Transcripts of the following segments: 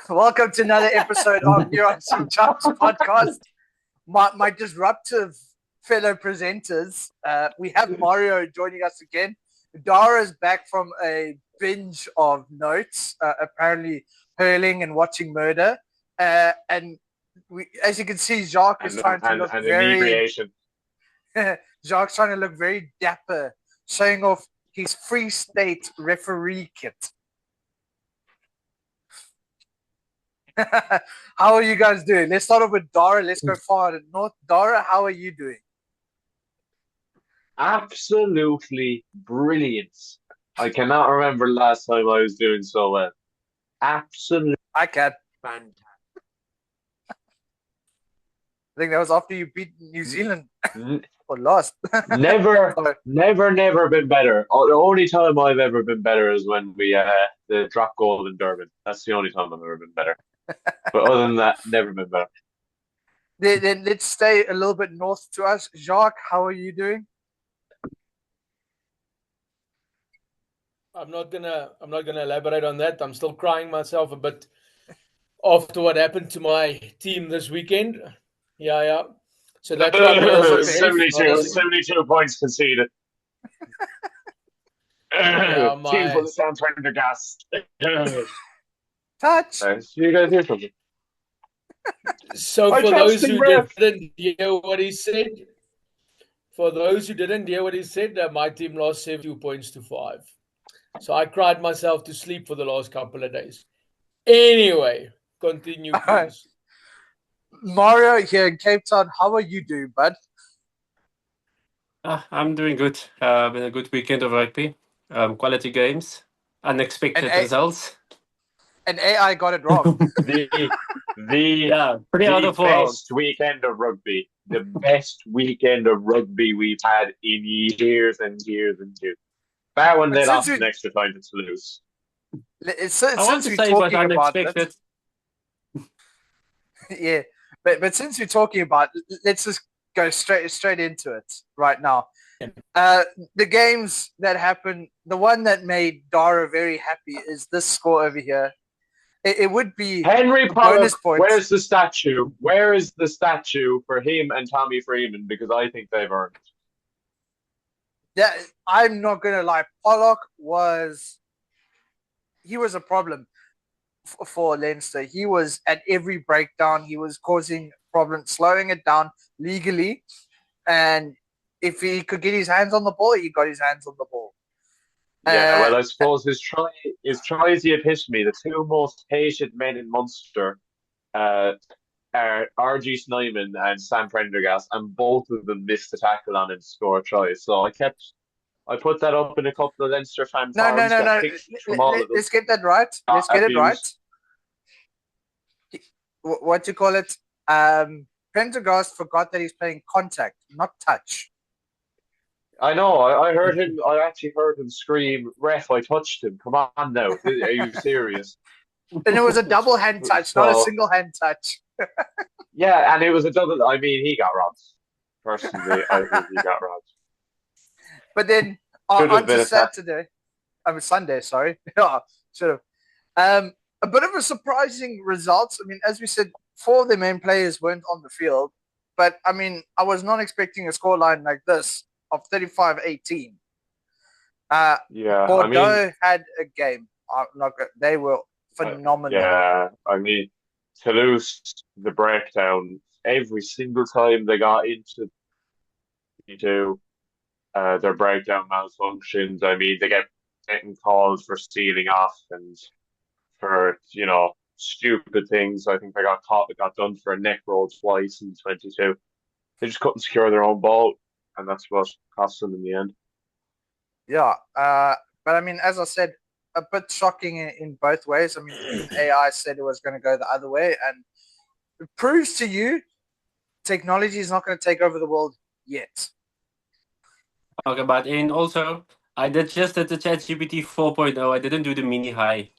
Welcome to another episode of URC Chumps podcast. My disruptive fellow presenters. We have Mario joining us again. Dara's back from a binge of notes, apparently hurling and watching murder. And as you can see, Jacques is trying to look very... Jacques trying to look very dapper, showing off his Free State referee kit. How are you guys doing? Let's start off with Dara. Let's go far to north. Dara, how are you doing? Absolutely brilliant. I cannot remember last time I was doing so well. Absolutely I can. fantastic. I think that was after you beat New Zealand or lost. Never been better. The only time I've ever been better is when we the drop goal in Durban. That's the only time I've ever been better. But other than that, never been better. Then let's stay a little bit north to us. Jacques, how are you doing? I'm not gonna elaborate on that. I'm still crying myself a bit after what happened to my team this weekend. Yeah. So that's why I'm also 72 points conceded. Team full of Sam Prendergast. Touch. You guys hear something? So for those who didn't hear what he said, my team lost 72 points to 5. So I cried myself to sleep for the last couple of days. Anyway, continue, please. Right. Mario here in Cape Town, how are you doing, bud? I'm doing good. Been a good weekend of rugby. Quality games, unexpected results. And AI got it wrong. The best weekend of rugby. The best weekend of rugby we've had in years and years and years. That one they lost an extra time to Toulouse. I want to say it was unexpected. Yeah, but since we're talking about it, let's just go straight into it right now. The games that happened, the one that made Dara very happy is this score over here. It would be Henry Pollock. Where's the statue? Where is the statue for him and Tommy Freeman? Because I think they've earned it. Yeah, I'm not gonna lie. Pollock was a problem for Leinster. He was at every breakdown. He was causing problems, slowing it down legally, and if he could get his hands on the ball, he got his hands on the ball. Yeah, well, I suppose his try is the epitome. The two most hated men in Munster are R.G. Snyman and Sam Prendergast, and both of them missed the tackle on him to score a try. So I put that up in a couple of Leinster fan forums. No. Let's get that right. Let's get it right. What do you call it? Prendergast forgot that he's playing contact, not touch. I know. I heard him. I actually heard him scream, "Ref, I touched him. Come on now. Are you serious?" And it was a double hand touch, not a single hand touch. Yeah, and it was a double. I mean, he got robbed. Personally, I think he got robbed. But then on to Saturday. Sunday, sorry. Should have. A bit of a surprising result. I mean, as we said, 4 of the main players weren't on the field. But, I mean, I was not expecting a scoreline like this of 35-18. Bordeaux had a game. They were phenomenal. I mean, Toulouse, the breakdown, every single time they got into their breakdown malfunctions. I mean, they getting called for stealing off and for, stupid things. I think they got done for a neck roll twice in 22. They just couldn't secure their own ball, and that's what cost them in the end. Yeah, but I mean, as I said, a bit shocking in both ways. I mean, AI said it was going to go the other way, and it proves to you technology is not going to take over the world yet. Okay, but also, I did just the ChatGPT 4.0. I didn't do the mini high.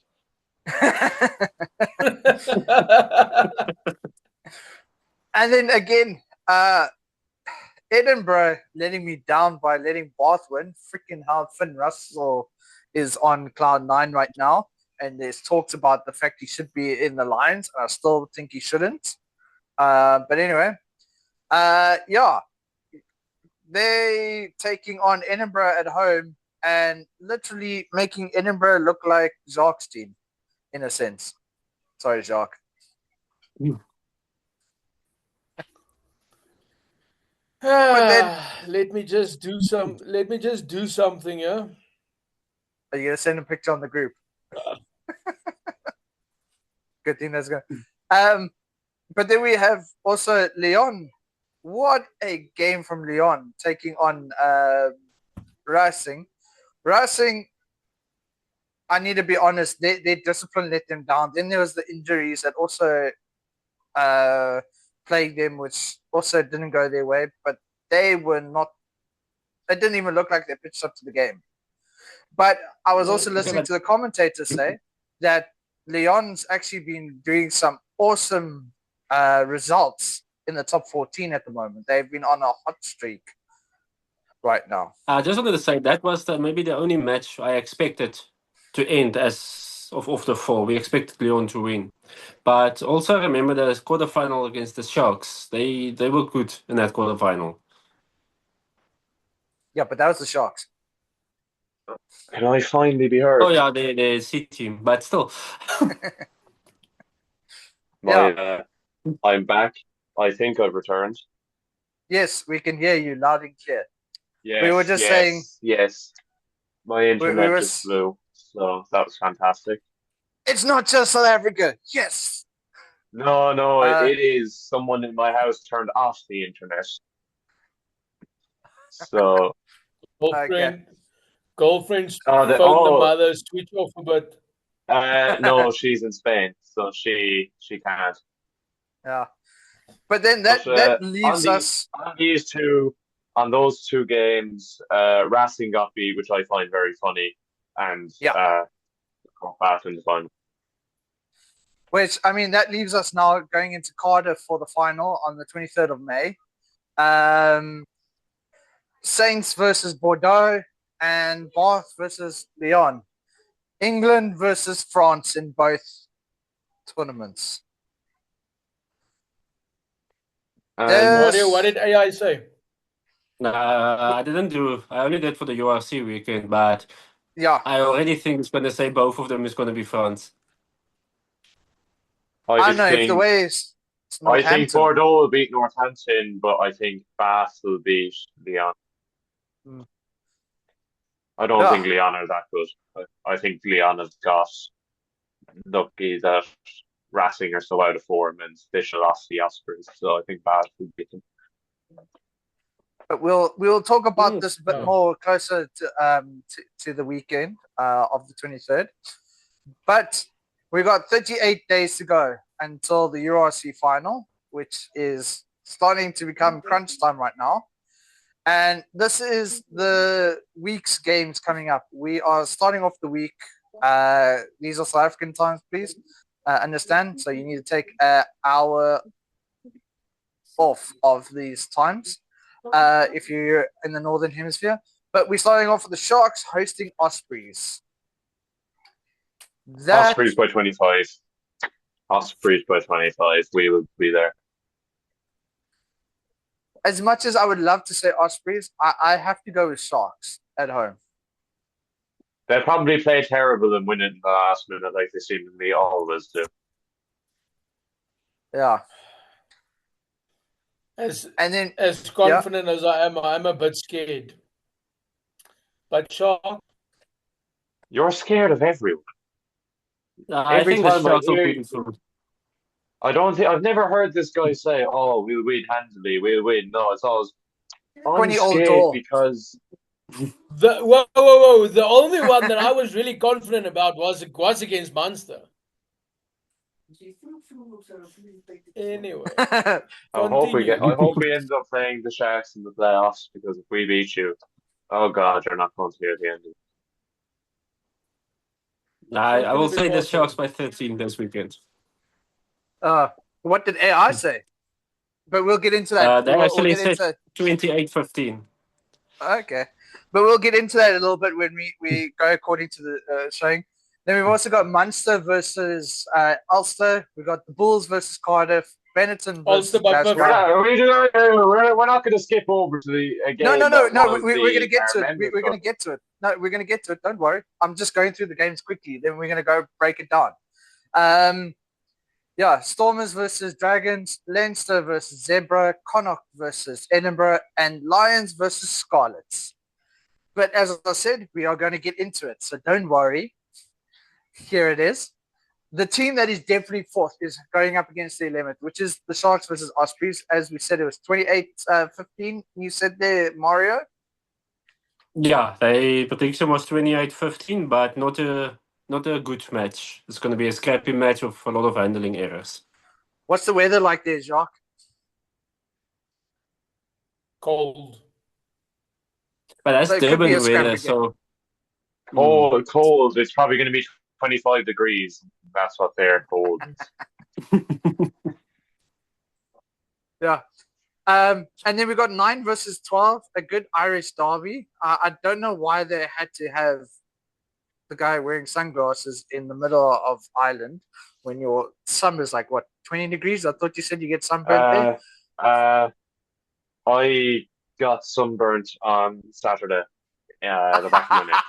And then again, Edinburgh letting me down by letting Bath win. Freaking hell, Finn Russell is on cloud 9 right now. and there's talks about the fact he should be in the Lions. I still think he shouldn't. But anyway, yeah, they taking on Edinburgh at home and literally making Edinburgh look like Jacques' team, in a sense. Sorry, Jacques. Let me just do something, yeah. Are you gonna send a picture on the group? Good thing that's good. But then we have also Lyon. What a game from Lyon taking on Racing. Racing, I need to be honest, their discipline let them down. Then there was the injuries that also plagued them, which also didn't go their way. But they didn't even look like they pitched up to the game. But I was also listening to the commentators say that Lyon's actually been doing some awesome results in the top 14 at the moment. They've been on a hot streak right now. I just wanted to say that was maybe the only match I expected to end as of the four. We expected Lyon to win. But also remember the quarterfinal against the Sharks. They were good in that quarterfinal. Yeah, but that was the Sharks. Can I finally be heard? Oh yeah, the C team, but still. I'm back. I think I've returned. Yes, we can hear you loud and clear. Yes, we were just saying. Yes, my internet just flew, so that was fantastic. It's not just South Africa. Yes. No, it is. Someone in my house turned off the internet. So. Girlfriend's phone the mother, switch off a bit. No, she's in Spain, so she can't. Yeah, but then that leaves us on those two games. Racing got beat, which I find very funny, and got back in the final. Which I mean, that leaves us now going into Cardiff for the final on the 23rd of May. Saints versus Bordeaux and Bath versus Lyon. England versus France in both tournaments. Mario, what did AI say? I didn't do. I only did for the URC weekend, but yeah, I already think it's going to say both of them is going to be France. I know if the way is. I think Bordeaux will beat Northampton, but I think Bath will beat Lyon. I don't think Lyon are that good. I think Lyon has got lucky that Racing are so out of form and they should lost the Ospreys. So I think Bath will beat them. But we'll talk about this a bit more closer to the weekend of the 23rd. But we got 38 days to go until the URC final, which is starting to become crunch time right now. And this is the week's games coming up. We are starting off the week. These are South African times, please. Understand? So you need to take an hour off of these times if you're in the Northern Hemisphere. But we're starting off with the Sharks hosting Ospreys. Ospreys by 25. Ospreys by 25. We will be there. As much as I would love to say Ospreys, I have to go with Sharks at home. They'll probably play terrible and win it in the last minute like they seemingly always do. Yeah. As confident as I am, I'm a bit scared. But Sharks. You're scared of everyone. I think the Sharks will beat them. I've never heard this guy say, "Oh, we'll win handily, we'll win." No, it's always I'm scared because whoa. The only one that I was really confident about was against Munster. Anyway, I hope we end up playing the Sharks in the playoffs, because if we beat you, oh God, you're not going to be at the end of it. I will say the Sharks by 13 this weekend. What did AI say? But we'll get into that. They actually said 28-15. Okay. But we'll get into that a little bit when we go according to the showing. Then we've also got Munster versus Ulster. We've got the Bulls versus Cardiff. Benetton versus Ulster by Glasgow. We're not going to skip over to the game. No. that was We're going to the get to it. Men's We're going to Cup. get to it. No, we're going to get to it. Don't worry. I'm just going through the games quickly. Then we're going to go break it down. Stormers versus Dragons, Leinster versus Zebra, Connacht versus Edinburgh, and Lions versus Scarlets. But as I said, we are going to get into it. So don't worry. Here it is. The team that is definitely fourth is going up against the 11th, which is the Sharks versus Ospreys. As we said, it was 28-15. You said there, Mario? Yeah, the prediction was 28-15, but not a good match. It's going to be a scrappy match with a lot of handling errors. What's the weather like there, Jacques? Cold. But that's So it could be Durban a scrappy weather, game. so... Cold. It's probably going to be 25 degrees. That's what they're cold. Yeah. And then we got 9 versus 12, a good Irish derby. I don't know why they had to have the guy wearing sunglasses in the middle of Ireland when your summer's like, 20 degrees? I thought you said you get sunburned there. I got sunburnt on Saturday. The back of my neck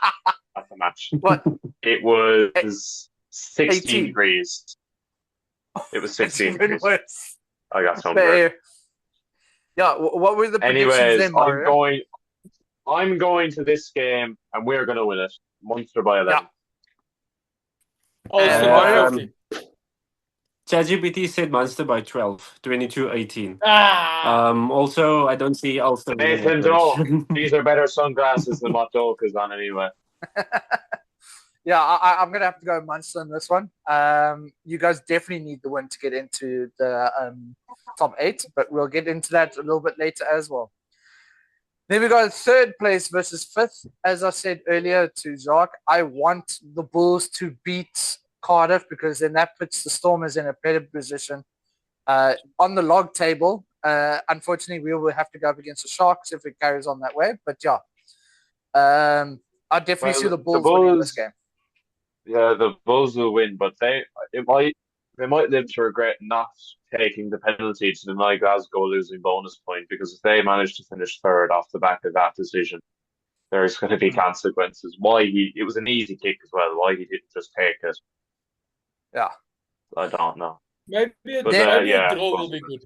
at the match. What? It was 16 18. degrees. It was 16 It's even degrees. worse. I got sunburned. Yeah, what were the predictions Anyways, then, Mario? I'm going to this game and we're going to win it. Munster by 11. Ulster And by Mario? 50. ChatGPT said Munster by 12, 22-18. Ah! Also, I don't see Ulster winning Nathan that Doak. match. These are better sunglasses than what Doak is on anyway. Yeah, I'm going to have to go Munster on this one. You guys definitely need the win to get into the top 8, but we'll get into that a little bit later as well. Then we got 3rd place versus 5th. As I said earlier to Jacques, I want the Bulls to beat Cardiff because then that puts the Stormers in a better position on the log table. Unfortunately, we will have to go up against the Sharks if it carries on that way. But yeah, I definitely see the Bulls winning this game. Yeah, the Bulls will win, but they might live to regret not taking the penalty to deny Glasgow losing bonus point, because if they manage to finish 3rd off the back of that decision, there's going to be consequences. It was an easy kick as well. Why he didn't just take it? Yeah, I don't know. Maybe a draw will be good.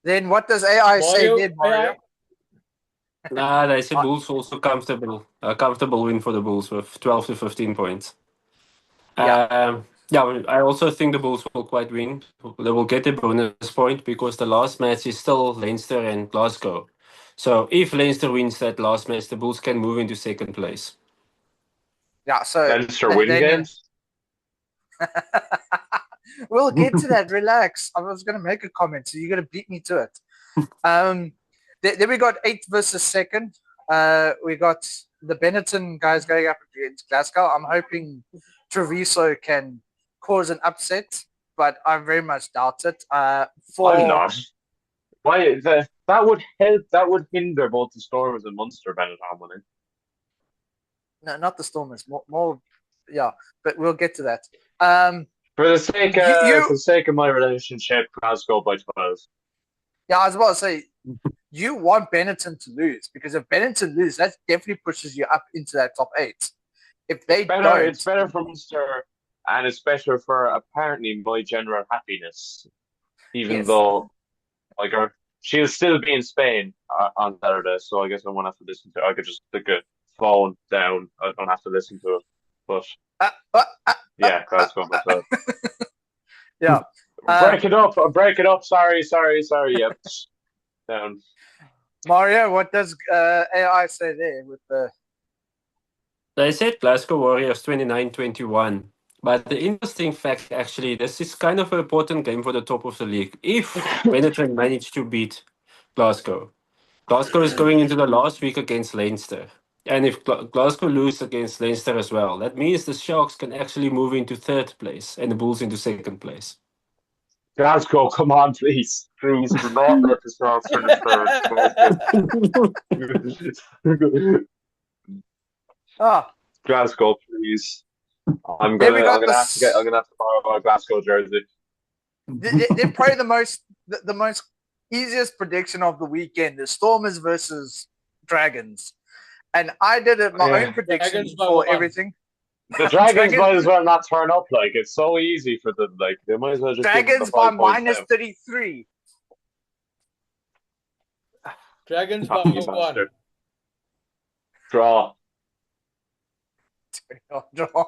Then what does AI say then, Mario? They say Bulls also comfortable. A comfortable win for the Bulls with 12 to 15 points. I also think the Bulls will quite win. They will get a bonus point because the last match is still Leinster and Glasgow. So if Leinster wins that last match, the Bulls can move into 2nd place. Yeah, so Leinster win games. We'll get to that. Relax. I was going to make a comment, so you're going to beat me to it. Then we got 8th versus 2nd. We got the Benetton guys going up against Glasgow. I'm hoping Treviso can cause an upset, but I very much doubt it. I'm not. Why? That would help. That would hinder both the Stormers and Munster Benetton winning. No, not the Stormers. More, yeah. But we'll get to that. For the sake of my relationship, Glasgow by 12. Yeah, I was about to say, you want Benetton to lose, because if Benetton lose, that definitely pushes you up into that top 8. If they it's better for Munster, and it's better for apparently my general happiness. Even though, she'll still be in Spain on Saturday, so I guess I won't have to listen to it. I could just stick a phone down. I don't have to listen to it. But Glasgow by 12. Yeah. Break it up. Sorry. Yep. Down. Mario, what does AI say there with the... They said Glasgow Warriors 29-21. But the interesting fact, actually, this is kind of an important game for the top of the league. If Benetton manage to beat Glasgow, Glasgow is going into the last week against Leinster. And if Glasgow lose against Leinster as well, that means the Sharks can actually move into 3rd place and the Bulls into 2nd place. Glasgow, come on, please. Please do not let the Sharks finish 3rd. Ah, Glasgow, please. I'm Then we got gonna have to get. I'm gonna have to borrow a Glasgow jersey. Then probably the most easiest prediction of the weekend is Stormers versus Dragons. And I did it my own prediction Dragons by for 1. everything. The Dragons might as well not turn up. Like, it's so easy for them. Like, they might as well just give them the Dragons by 5 points minus now. 33. Dragons by Cocky 1. bastard. Draw. Or draw.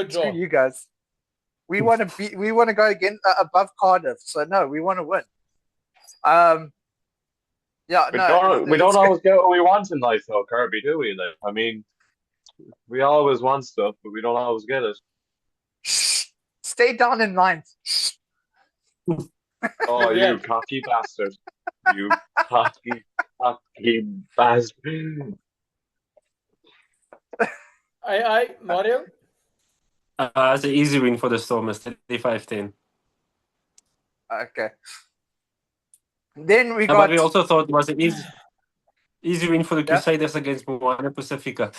Screw you guys. We want to go again above Cardiff. So no, we want to win. Yeah, We don't always get what we want in life, though, Kirby, do we? Like, I mean, we always want stuff, but we don't always get it. Stay down in ninth. Oh, you cocky bastard. You cocky bastard. Mario? It's an easy win for the Stormers, 35-10. Okay. Then we But got. we also thought it was an easy win for the Crusaders against Moana Pacifica.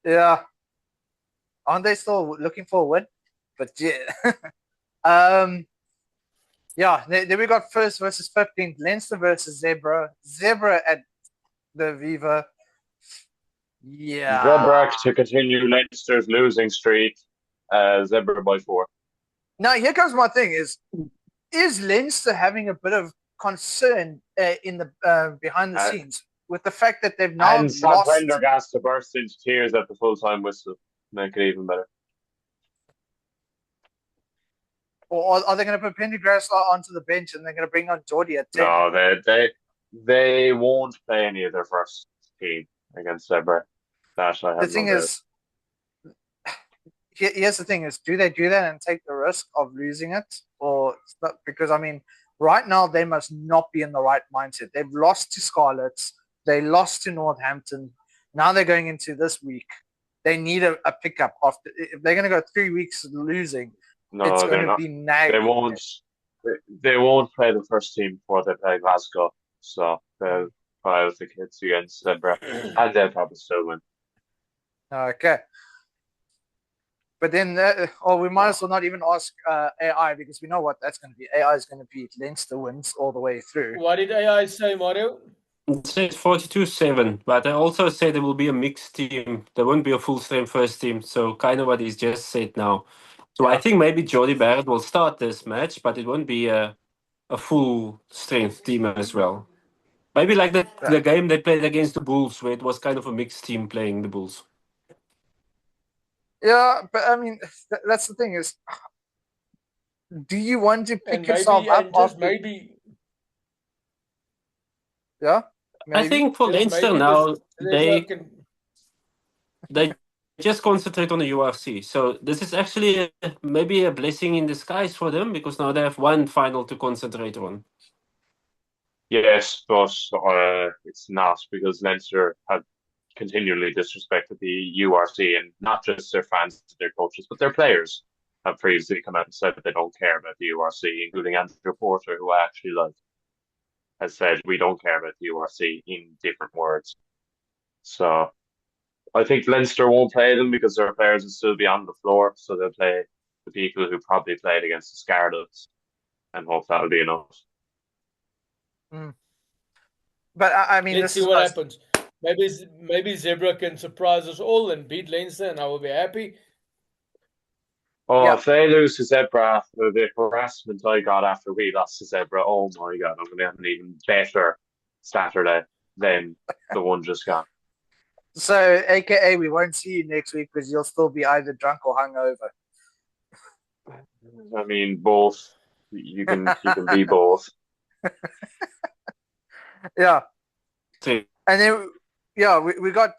Yeah. Aren't they still looking for a win? But yeah. Yeah, then we got first versus 15th, Leinster versus Zebra. Zebra at the Viva. Yeah. Zebra to continue Leinster's losing streak. Zebra by 4. Now, here comes my thing is Leinster having a bit of concern in the behind the scenes with the fact that they've now and Sam lost... Prendergast to burst into tears at the full-time whistle. Make it even better. Or are they going to put Pendergrass onto the bench and they're going to bring on Geordie at 10? No, they won't play any of their first team against Zebra. The thing is, here's the thing is, do they do that and take the risk of losing it? Or not? Because, I mean, right now they must not be in the right mindset. They've lost to Scarlets. They lost to Northampton. Now they're going into this week. They need a pickup. If they're going to go 3 weeks losing, it's going to be nagging. They won't play the first team before they play Glasgow. So they'll try out the kids against Zebra. And they'll probably still win. Okay. But then, we might as well not even ask AI because we know what that's going to be. AI is going to be Leinster wins all the way through. What did AI say, Mario? It says 42-7, but I also say there will be a mixed team. There won't be a full-strength first team, so kind of what he's just said now. So I think maybe Jody Barrett will start this match, but it won't be a full-strength team as well. Maybe like the game they played against the Bulls, where it was kind of a mixed team playing the Bulls. Yeah, but I mean, that's the thing is, do you want to pick yourself up after... Maybe... Yeah? Maybe. I think for Leinster now, they just concentrate on the URC. So this is actually maybe a blessing in disguise for them because now they have one final to concentrate on. Yes, but it's not because Leinster have continually disrespected the URC and not just their fans, their coaches, but their players have previously come out and said that they don't care about the URC, including Andrew Porter, who I actually like, has said we don't care about the URC in different words. So I think Leinster won't play them because their players will still be on the floor, so they'll play the people who probably played against the Scarlets and hope that'll be enough. But I mean, let's see what happens. Maybe Zebra can surprise us all and beat Leinster, and I will be happy. If they lose to Zebra after the harassment I got after we lost to Zebra, oh my God, I'm going to have an even better Saturday than the one just gone. So, AKA, we won't see you next week because you'll still be either drunk or hungover. I mean, both. You can be both. Yeah. And then, we got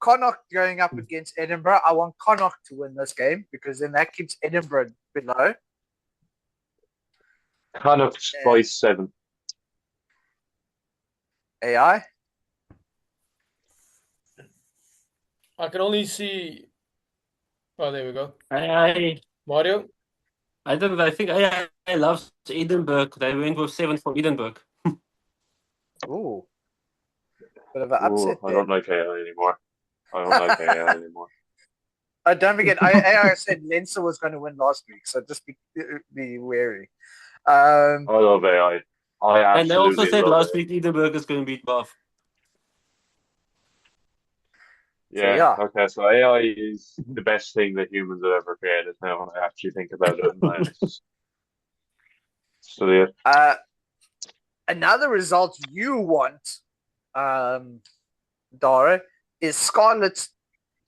Connacht going up against Edinburgh. I want Connacht to win this game because then that keeps Edinburgh below. Connacht by 7. AI? I can only see... Oh, there we go. Mario? I think I love Edinburgh. They went with 7 for Edinburgh. Ooh. Bit of an upset I don't like AI anymore. Don't forget, I said Leinster was going to win last week, so just be wary. I love AI. I absolutely And they also said love last it. week Edinburgh is going to beat Bath. Yeah, okay, so AI is the best thing that humans have ever created now when I actually think about it and I study it. Another result you want, Dara, is Scarlets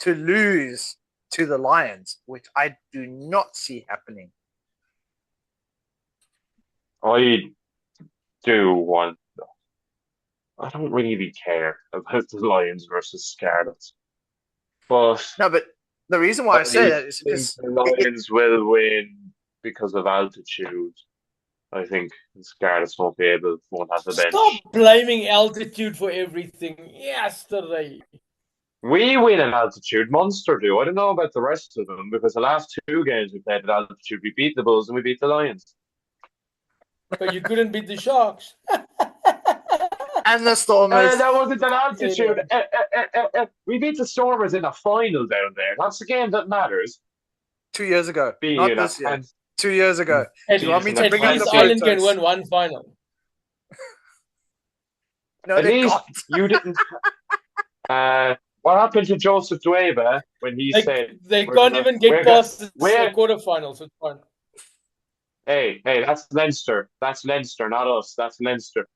to lose to the Lions, which I do not see happening. I do want. I don't really care about the Lions versus Scarlets, but No, but the reason why I say that is think because the Lions will win because of altitude. I think the Scarlets won't have the bench. Stop blaming altitude for everything. Yesterday. We win at altitude. Munster do. I don't know about the rest of them because the last 2 games we played at altitude, we beat the Bulls and we beat the Lions. But you couldn't beat the Sharks. and the Stormers. That wasn't an altitude. We beat the Stormers in a final down there. That's the game that matters. 2 years ago, Being not in a this year. hand- 2 years ago. At Do you want me to at bring up least the Ireland can photos? win one final. No, At they least can't. you didn't. What happened to Joseph Dweba when he said They can't even get past the quarterfinals? It's fine. Hey, that's Leinster. That's Leinster, not us. That's Leinster.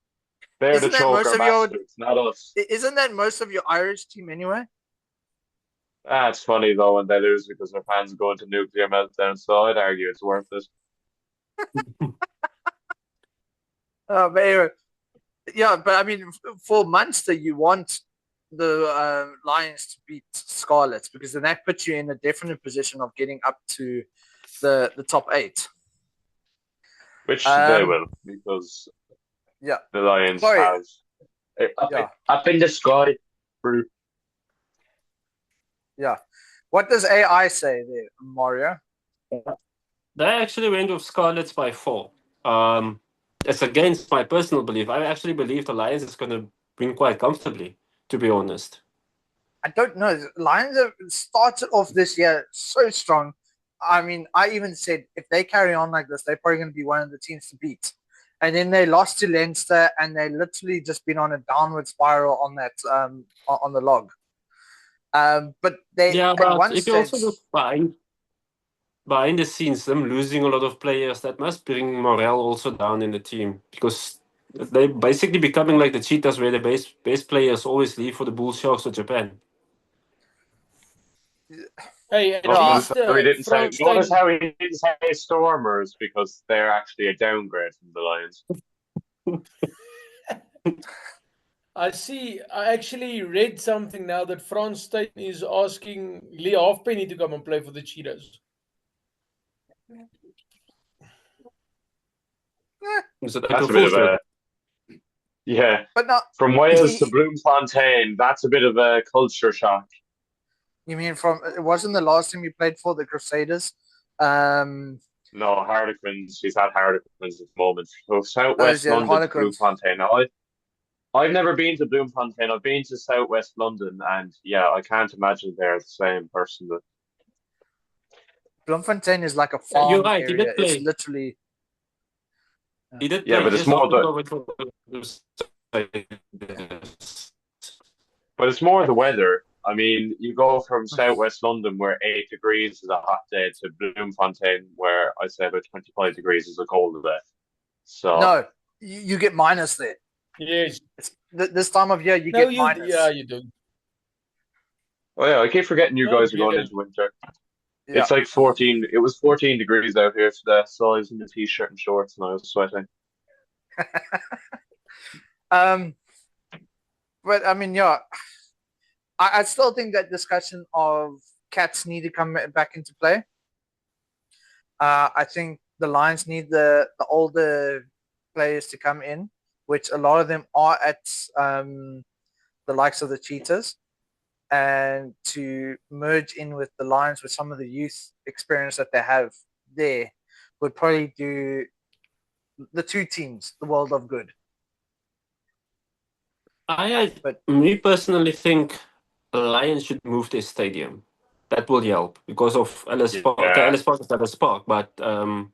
They're Isn't the that most choker of your- bastards, not us. Isn't that most of your Irish team anyway? It's funny though when they lose because their fans go into nuclear meltdown. So I'd argue it's worth it. But anyway, yeah, but I mean, for Munster, you want the Lions to beat Scarlets because then that puts you in a definite position of getting up to the top 8. Which they will, because yeah, the Lions Sorry. have up in the sky. Yeah. What does AI say there, Mario? They actually went with Scarlets by 4. It's against my personal belief. I actually believe the Lions is going to win quite comfortably, to be honest. I don't know. Lions have started off this year so strong. I mean, I even said if they carry on like this, they're probably going to be one of the teams to beat. And then they lost to Leinster, and they literally just been on a downward spiral on that on the log. But they but if you also look behind the scenes, them losing a lot of players, that must bring morale also down in the team because they basically becoming like the Cheetahs, where the base players always leave for the Bull Sharks or Japan. Hey, at least notice how he didn't say Stormers because they're actually a downgrade from the Lions. I actually read something now that Frans Steyn is asking Lee Halfpenny to come and play for the Cheetahs. Is it That's a bit of a... Yeah. But not from Wales to Bloemfontein, that's a bit of a culture shock. You mean it wasn't the last time you played for the Crusaders? No, Harlequins. He's at Harlequins at the moment. So Southwest London to Bloemfontein. Now, I've never been to Bloemfontein. I've been to Southwest London, and yeah, I can't imagine they're the same person. Bloemfontein is like a farm You're right. area. He did play. It's literally. He did play. Yeah, but it's more the weather. I mean, you go from Southwest London, where 8 degrees is a hot day, to Bloemfontein, where I say about 25 degrees is a cold day. So no, you get minus there. Yes. This time of year, you get minus. Yeah, you do. Oh yeah, I keep forgetting you guys are going into winter. Yeah. It's like 14. It was 14 degrees out here today, so I was in a t-shirt and shorts, and I was sweating. But I mean, yeah. I still think that discussion of Cats need to come back into play. I think the Lions need the older players to come in, which a lot of them are at the likes of the Cheetahs, and to merge in with the Lions with some of the youth experience that they have there would probably do the two teams the world of good. Me personally think the Lions should move their stadium. that will help because of Ellis Park. Yeah. Okay, Ellis Park is not a park, but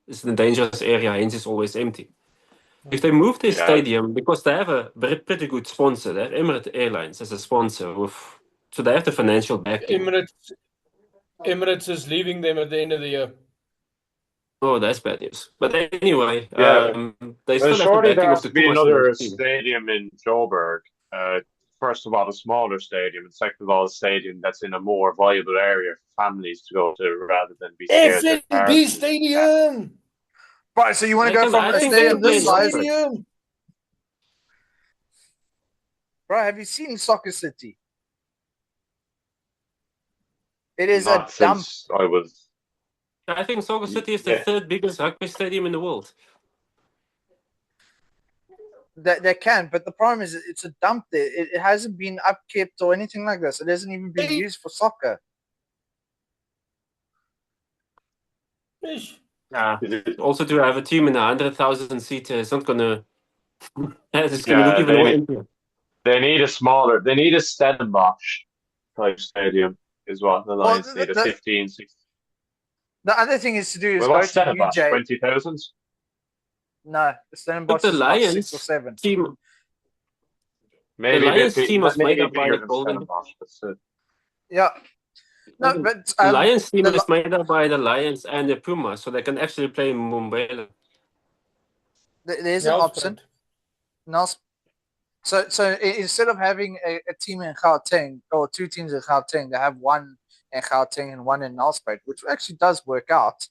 it's in a dangerous area, hence it's always empty. If they move their stadium, because they have a pretty good sponsor, they have Emirates Airlines as a sponsor, so they have the financial backing. Emirates is leaving them at the end of the year. Oh, that's bad news. But anyway, they Well, still have the surely there backing of has the to be tourist another industry. stadium in Joburg. First of all, a smaller stadium, and second of all, a stadium that's in a more viable area for families to go to rather than be scared to FNB Stadium! Right, so you want to They go can- from I a think stadium they this can play size? in Bro, have you seen Soccer City? It is Not a dump. since I was. I think Soccer City is the Yeah. third biggest rugby stadium in the world. They can, but the problem is it's a dump there. It hasn't been upkept or anything like this. It hasn't even been used for soccer. Ish. Also, to have a team in 100,000 seater, it's not gonna. It's gonna Yeah, look even more empty. They need a Stellenbosch type stadium is what the Lions need, a 15, 16. The other thing is to do is Well, go what's to Stellenbosch? UJ. 20,000? No, the Stellenbosch But the is about 6 Lions or 7. team, Maybe the a bit Lions team was made maybe up by bigger the than Golden. Stellenbosch, but still. Yeah. No, but The Lions team the is made up by the Lions and the Puma, so they can actually play in Mumbai. there's an option. No, so instead of having a team in Gauteng or two teams in Gauteng, they have one in Gauteng and one in Nelspruit, which actually does work out.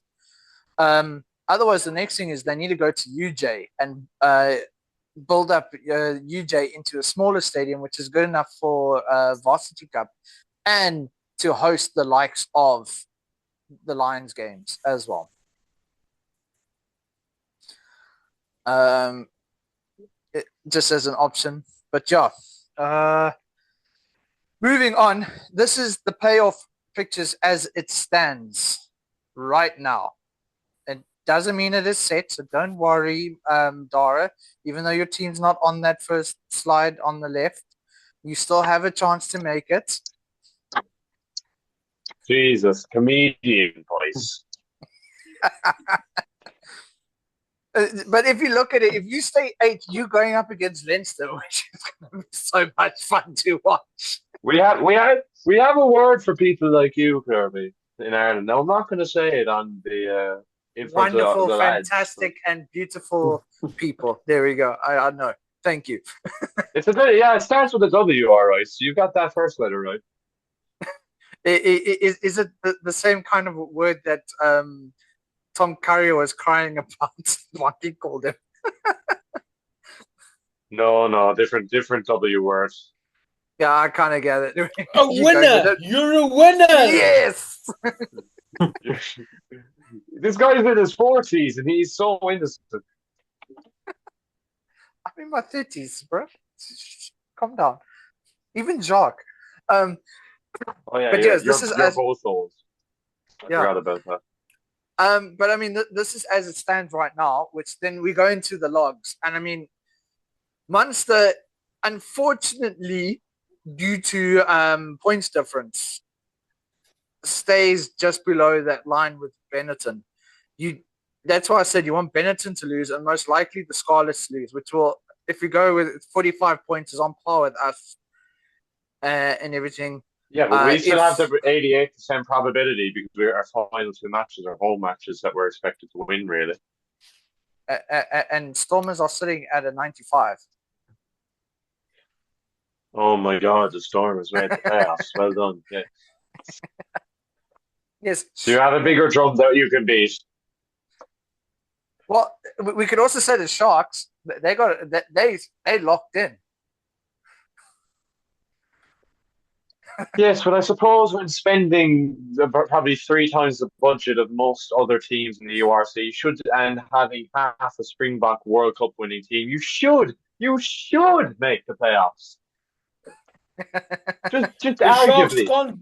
Otherwise, the next thing is they need to go to UJ and build up UJ into a smaller stadium, which is good enough for Varsity Cup and to host the likes of the Lions games as well. Just as an option. But yeah, moving on. This is the playoff pictures as it stands right now. It doesn't mean it is set, so don't worry, Dara. Even though your team's not on that first slide on the left, you still have a chance to make it. Jesus, comedian voice. But if you look at it, if you stay 8, you're going up against Leinster, which is going to be so much fun to watch. We have a word for people like you, Kirby, in Ireland. Now, I'm not going to say it on the in front Wonderful, of the fantastic, and beautiful people. There we go. I know. Thank you. It's a bit, yeah. It starts with a W, all right. So you've got that first letter right. Is it the same kind of word that Tom Curry was crying about? What he called him? No, different W words. Yeah, I kind of get it. A winner! You're a winner! Yes! This guy's in his 40s and he's so innocent. I'm in my 30s, bro. Calm down. Even Jacques. Oh yeah, but yes, this is you're both old. I forgot about that. But I mean, this is as it stands right now, which then we go into the logs. And I mean, Munster, unfortunately, due to points difference, stays just below that line with Benetton. That's why I said you want Benetton to lose and most likely the Scarlets to lose, which will, if we go with 45 points, is on par with us and everything. Yeah, but we still have the 88% probability because our final 2 matches are home matches that we're expected to win, really. And Stormers are sitting at a 95. Oh my God, the Stormers made the playoffs. Well done. Yeah. Yes. So you have a bigger drum that you can beat. Well, we could also say the Sharks. They locked in. Yes, but I suppose when spending probably 3 times the budget of most other teams in the URC, and having half a Springbok World Cup winning team, you should make the playoffs. just arguably.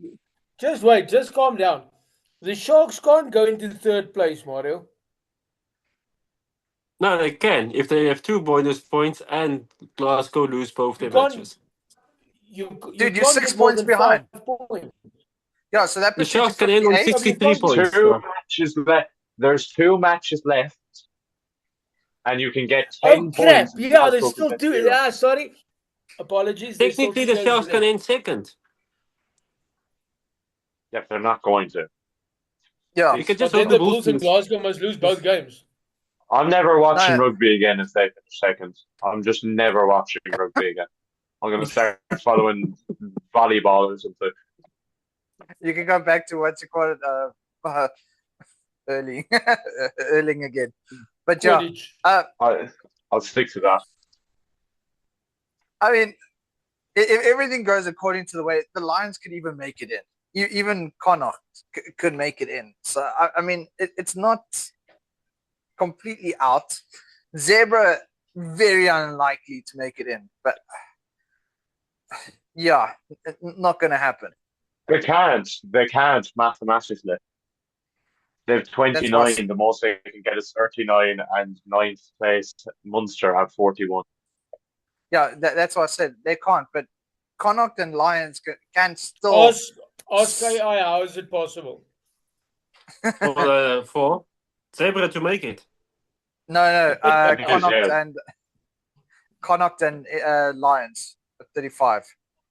Just wait, just calm down. The Sharks can't go into 3rd place, Mario. No, they can if they have 2 bonus points and Glasgow lose both their matches. Dude, you're 6 points behind. Yeah, so that The puts you to Sharks can end on 58. 63 points. Two matches left. There's 2 matches left, and you can get 10 Oh crap! points. and Yeah, there's Glasgow can still get 2. 0. Yeah, sorry. Apologies. There's still Technically, 2 the games Sharks can left. end second. Yeah, they're not going to. Yeah. You can But just then hope the the Bulls Bulls and lose. Glasgow must lose both games. I'm never watching No. rugby again if they finish second. I'm just never watching rugby again. I'm going to start following volleyball or something. You can go back to what's it called, Erling, Erling again. But yeah, Quidditch. I'll stick to that. I mean, if everything goes according to the way, the Lions could even make it in. Even Connacht could make it in. So I mean, it's not completely out. Zebra very unlikely to make it in, but yeah, not going to happen. They can't mathematically. They've 29. The most they can get is 39, and 9th place Munster have 41. Yeah, that's what I said. They can't, but Connacht and Lions can still. Ask AI, how is it possible? For Zebra to make it. No, Because, Connacht and Lions at 35.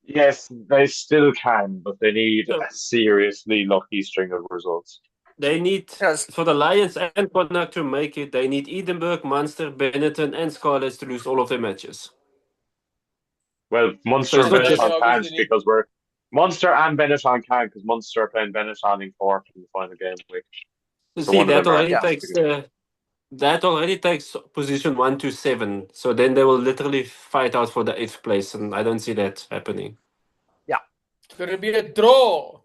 yes, they still can, but they need a seriously lucky string of results. They need, for the Lions and Connacht to make it, they need Edinburgh, Munster, Benetton, and Scarlets to lose all of their matches. Well, Munster and So it's Benetton not can't just- because Munster and Benetton can because Munster are playing Benetton in Cork in the final game week. You So see, one of that them are- already takes that already takes position 1 to 7. So then they will literally fight out for the 8th place, and I don't see that happening. It's going to be a draw.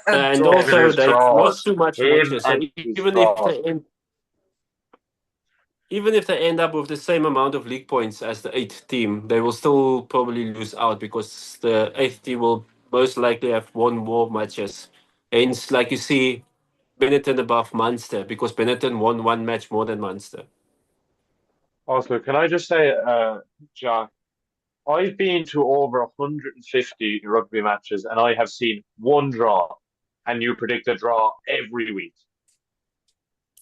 And Draw. also, It is they've draws. lost too much Him matches. So and his even if they end up with the same amount of league points as the 8th team, they will still probably lose out because the 8th team will most likely have won more matches. Hence, like you see, Benetton above Munster because Benetton won 1 match more than Munster. Also, can I just say, Jack, I've been to over 150 rugby matches and I have seen 1 draw, and you predict a draw every week.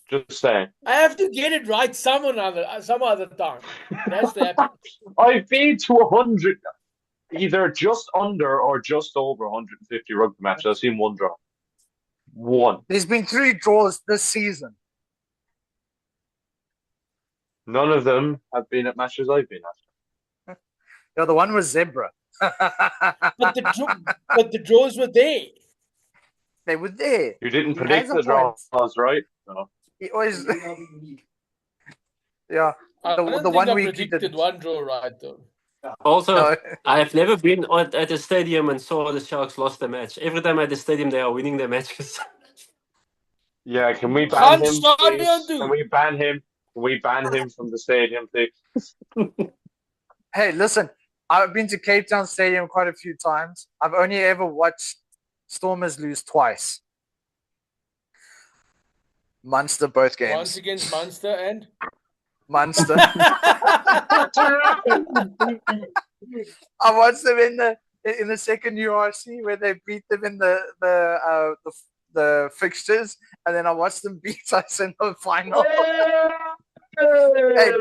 Just saying. I have to get it right some other time. That's the happen. I've been to 100, either just under or just over 150 rugby matches. I've seen 1 draw. 1. There's been 3 draws this season. None of them have been at matches I've been at. Yeah, the one was Zebra. But the draws were there. They were there. You didn't He predict has a the draws, point. right? No. He always, yeah. I don't The think 1 I week he predicted did. 1 draw right, though. Also, No. I have never been at the stadium and saw the Sharks lost the match. Every time at the stadium, they are winning their matches. Yeah, can we ban him, Stadion please? too. Can we ban him? Can we ban him from the stadium, please? Hey, listen, I've been to Cape Town Stadium quite a few times. I've only ever watched Stormers lose twice. Munster, both games. Once against Munster and Munster. I watched them in the second URC where they beat them in the fixtures, and then I watched them beat us in the final. Hey,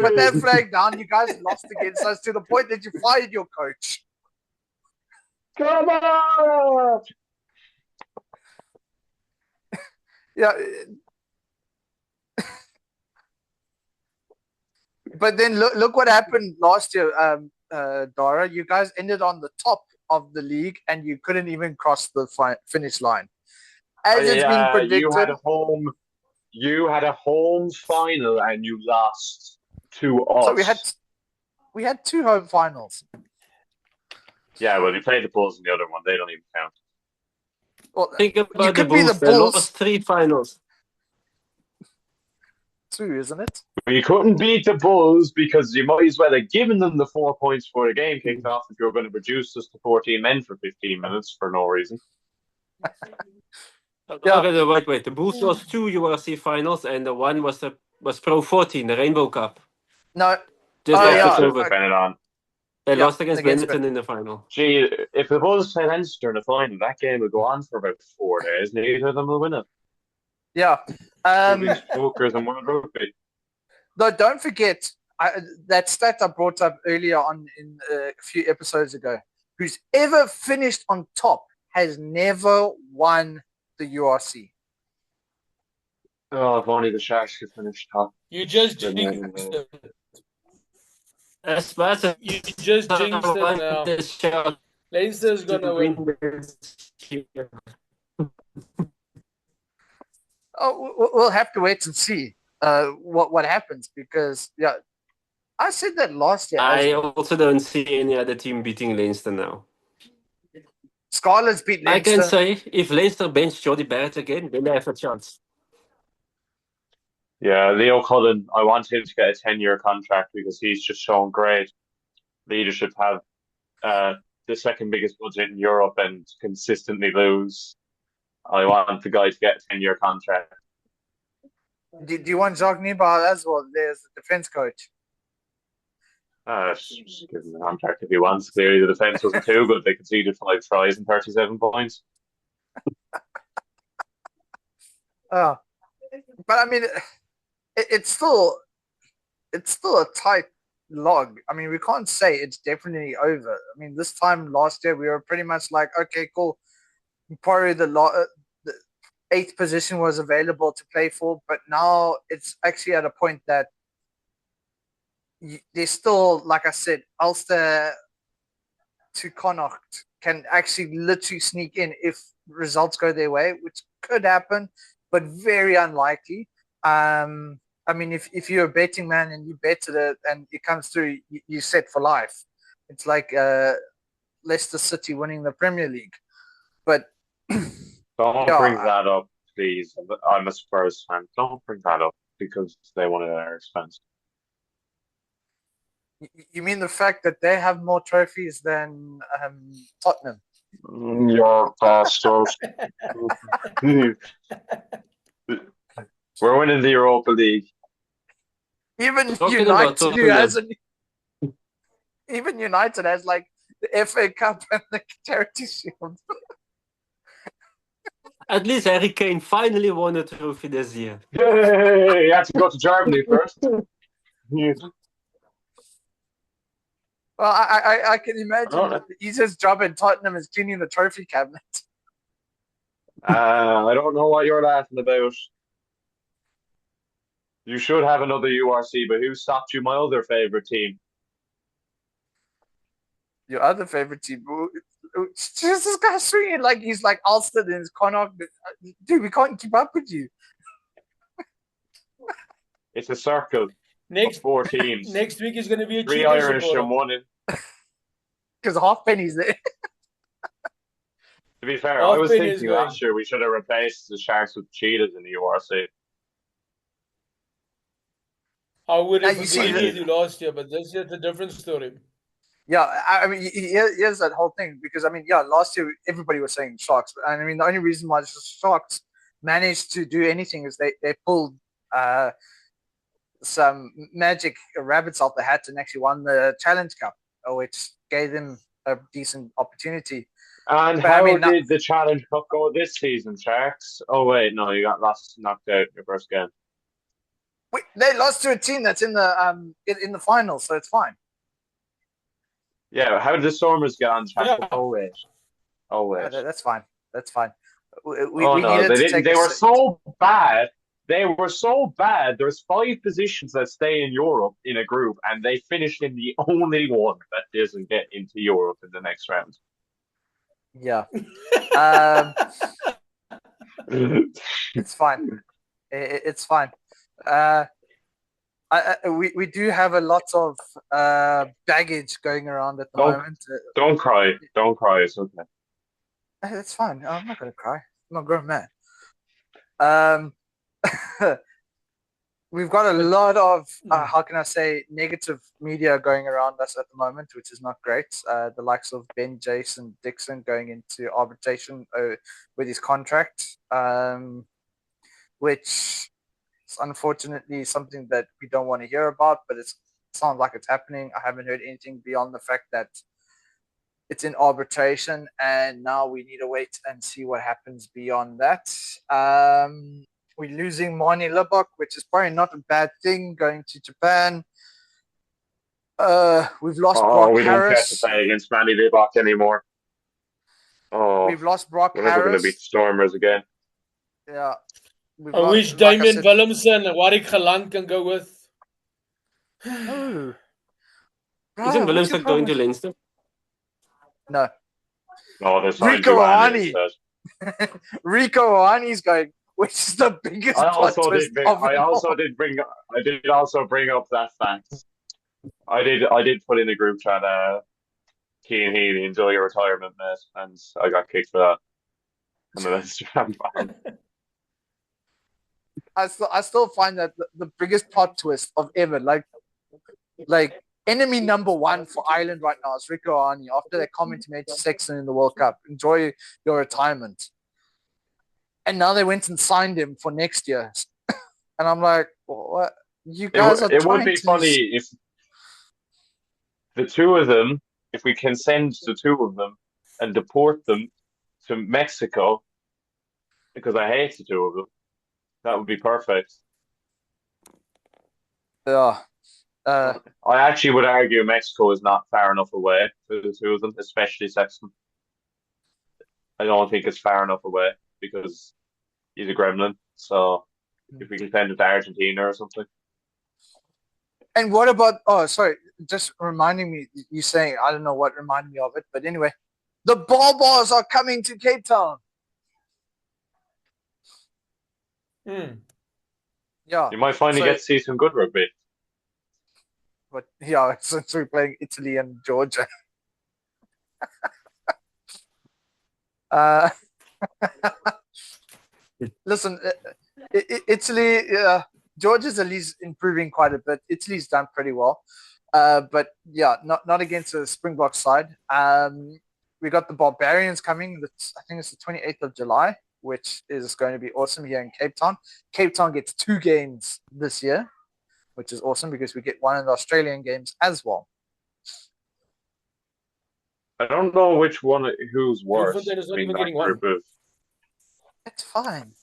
put that flag down. You guys lost against us to the point that you fired your coach. Come on! Yeah. But then look what happened last year, Dara. You guys ended on the top of the league, and you couldn't even cross the finish line. As it's been predicted, you had a home final and you lost to us. So we had 2 home finals. Yeah, well, you played the Bulls in the other one. They don't even count. Well, Think you about the could be Bulls. the They Bulls. lost 3 finals. 2, isn't it? You couldn't beat the Bulls because you might as well have given them the 4 points before the game kicked off if you were going to reduce us to 14 men for 15 minutes for no reason. Yeah. Okay, wait. The Bulls lost 2 URC finals, and the one was Pro 14, the Rainbow Cup. No. Just Oh, after yeah. COVID. Benetton. They Yeah, lost against against Benetton in the final. Gee, if the Bulls play Leinster in the final, that game will go on for about 4 days. Neither of them will win it. Yeah. Two biggest jokers in world rugby. No, don't forget that stat I brought up earlier on in a few episodes ago. Who's ever finished on top has never won the URC. Oh, if only the Sharks could finish top. You just Then, jinxed it. As much as You just jinxed it now. the Sharks Leinster's going to win. this year. Oh, we'll have to wait and see what happens because I said that last year. I also don't see any other team beating Leinster now. Scarlets beat Leinster. I can say if Leinster bench Jody Barrett again, then they have a chance. Yeah, Leo Cullen, I want him to get a 10-year contract because he's just shown great leadership, have the second biggest budget in Europe and consistently lose. I want the guy to get a 10-year contract. Do you want Jacques Nibal as well? There's the defense coach. Just give him a contract if he wants. Clearly, the defense wasn't too good. They conceded 5 tries and 37 points. But I mean, it's still a tight log. I mean, we can't say it's definitely over. I mean, this time last year we were pretty much like, okay, cool. Probably the 8th position was available to play for, but now it's actually at a point that there's still, like I said, Ulster to Connacht can actually literally sneak in if results go their way, which could happen, but very unlikely. I mean, if you're a betting man and you bet it and it comes through, you're set for life. It's like Leicester City winning the Premier League. But don't bring that up, please. I'm a Spurs fan. Don't bring that up because they won it at our expense. You mean the fact that they have more trophies than Tottenham? You're bastard. We're winning the Europa League. Even Talking United, about even United has like the FA Cup and the Charity Shield. At least Harry Kane finally won a trophy this year. Yay! You have to go to Germany first. Well, I can imagine that the easiest job in Tottenham is cleaning the trophy cabinet. I don't know what you're laughing about. You should have another URC, but who stopped you? My other favourite team. Your other favourite team. Just this guy's swinging like he's like Ulster and his Connacht. Dude, we can't keep up with you. It's a circle of 4 teams. Next week is going to be a 3 Irish supporter. and 1 in. Because Halfpenny's there. To be fair, Half I was Penny thinking is last year we should have replaced the Sharks with Cheetahs in the URC. I would have you see agreed this- with you last year, but this is a different story. Yeah, I mean, here's that whole thing. Because, I mean, last year everybody was saying Sharks. But, I mean, the only reason why the Sharks managed to do anything is they pulled some magic rabbits out the hat and actually won the Challenge Cup, which gave them a decent opportunity. And But, how I mean, did the Challenge Cup go this season, Sharks? Oh, wait, no, you got knocked out in your first game. They lost to a team that's in the final, so it's fine. Yeah, how did the Stormers get on track? Yeah. Oh, wait. That's fine. That's fine. We No, needed they to didn't. take They were so bad. They were so bad. There's 5 positions that stay in Europe in a group, and they finished in the only one that doesn't get into Europe in the next round. Yeah. It's fine. It's fine. We do have a lot of baggage going around at the moment. Don't cry. Don't cry. It's okay. It's fine. I'm not going to cry. I'm not grown man. We've got a lot of, how can I say, negative media going around us at the moment, which is not great. The likes of Ben Jason Dixon going into arbitration with his contract, which is unfortunately something that we don't want to hear about, but it's sounds like it's happening. I haven't heard anything beyond the fact that it's in arbitration, and now we need to wait and see what happens beyond that. We're losing Marnie Lubbock, which is probably not a bad thing, going to Japan. We've lost Brock we don't get to Harris. play against Manny Leibach anymore. We've lost Brock we're never going to Harris. beat Stormers again. Yeah. I wish Damien Willemsen and Warwick Galant can go with. Oh. Isn't Willemsen going to Leinster? No. No, there's Rico Ohani. Rico Ohani's going, which is the biggest I also twist did. of I it also all. did bring. I did also bring up that fact. I did put in a group chat. Cian Healy, enjoy your retirement, mate, and I got kicked for that. And then I still find that the biggest plot twist of ever, like enemy number one for Ireland right now is Rico Ohani after they complimented Sexton in the World Cup. Enjoy your retirement. And now they went and signed him for next year. And I'm like, what? You guys are it would be funny if the two of them, if we can send the two of them and deport them to Mexico, because I hate the two of them. That would be perfect. Yeah. I actually would argue Mexico is not far enough away for the two of them, especially Sexton. I don't think it's far enough away because he's a gremlin. So if we can send it to Argentina or something. And what about, just reminding me, you saying, I don't know what reminded me of it, but anyway, the Barbars are coming to Cape Town. Yeah. You might finally get to see some good rugby. But yeah, since we're playing Italy and Georgia. Listen, Italy, Georgia's at least improving quite a bit. Italy's done pretty well. But yeah, not against the Springbok side. We got the Barbarians coming. I think it's the 28th of July, which is going to be awesome here in Cape Town. Cape Town gets 2 games this year, which is awesome because we get one of the Australian games as well. I don't know which one, who's worse. It's fine.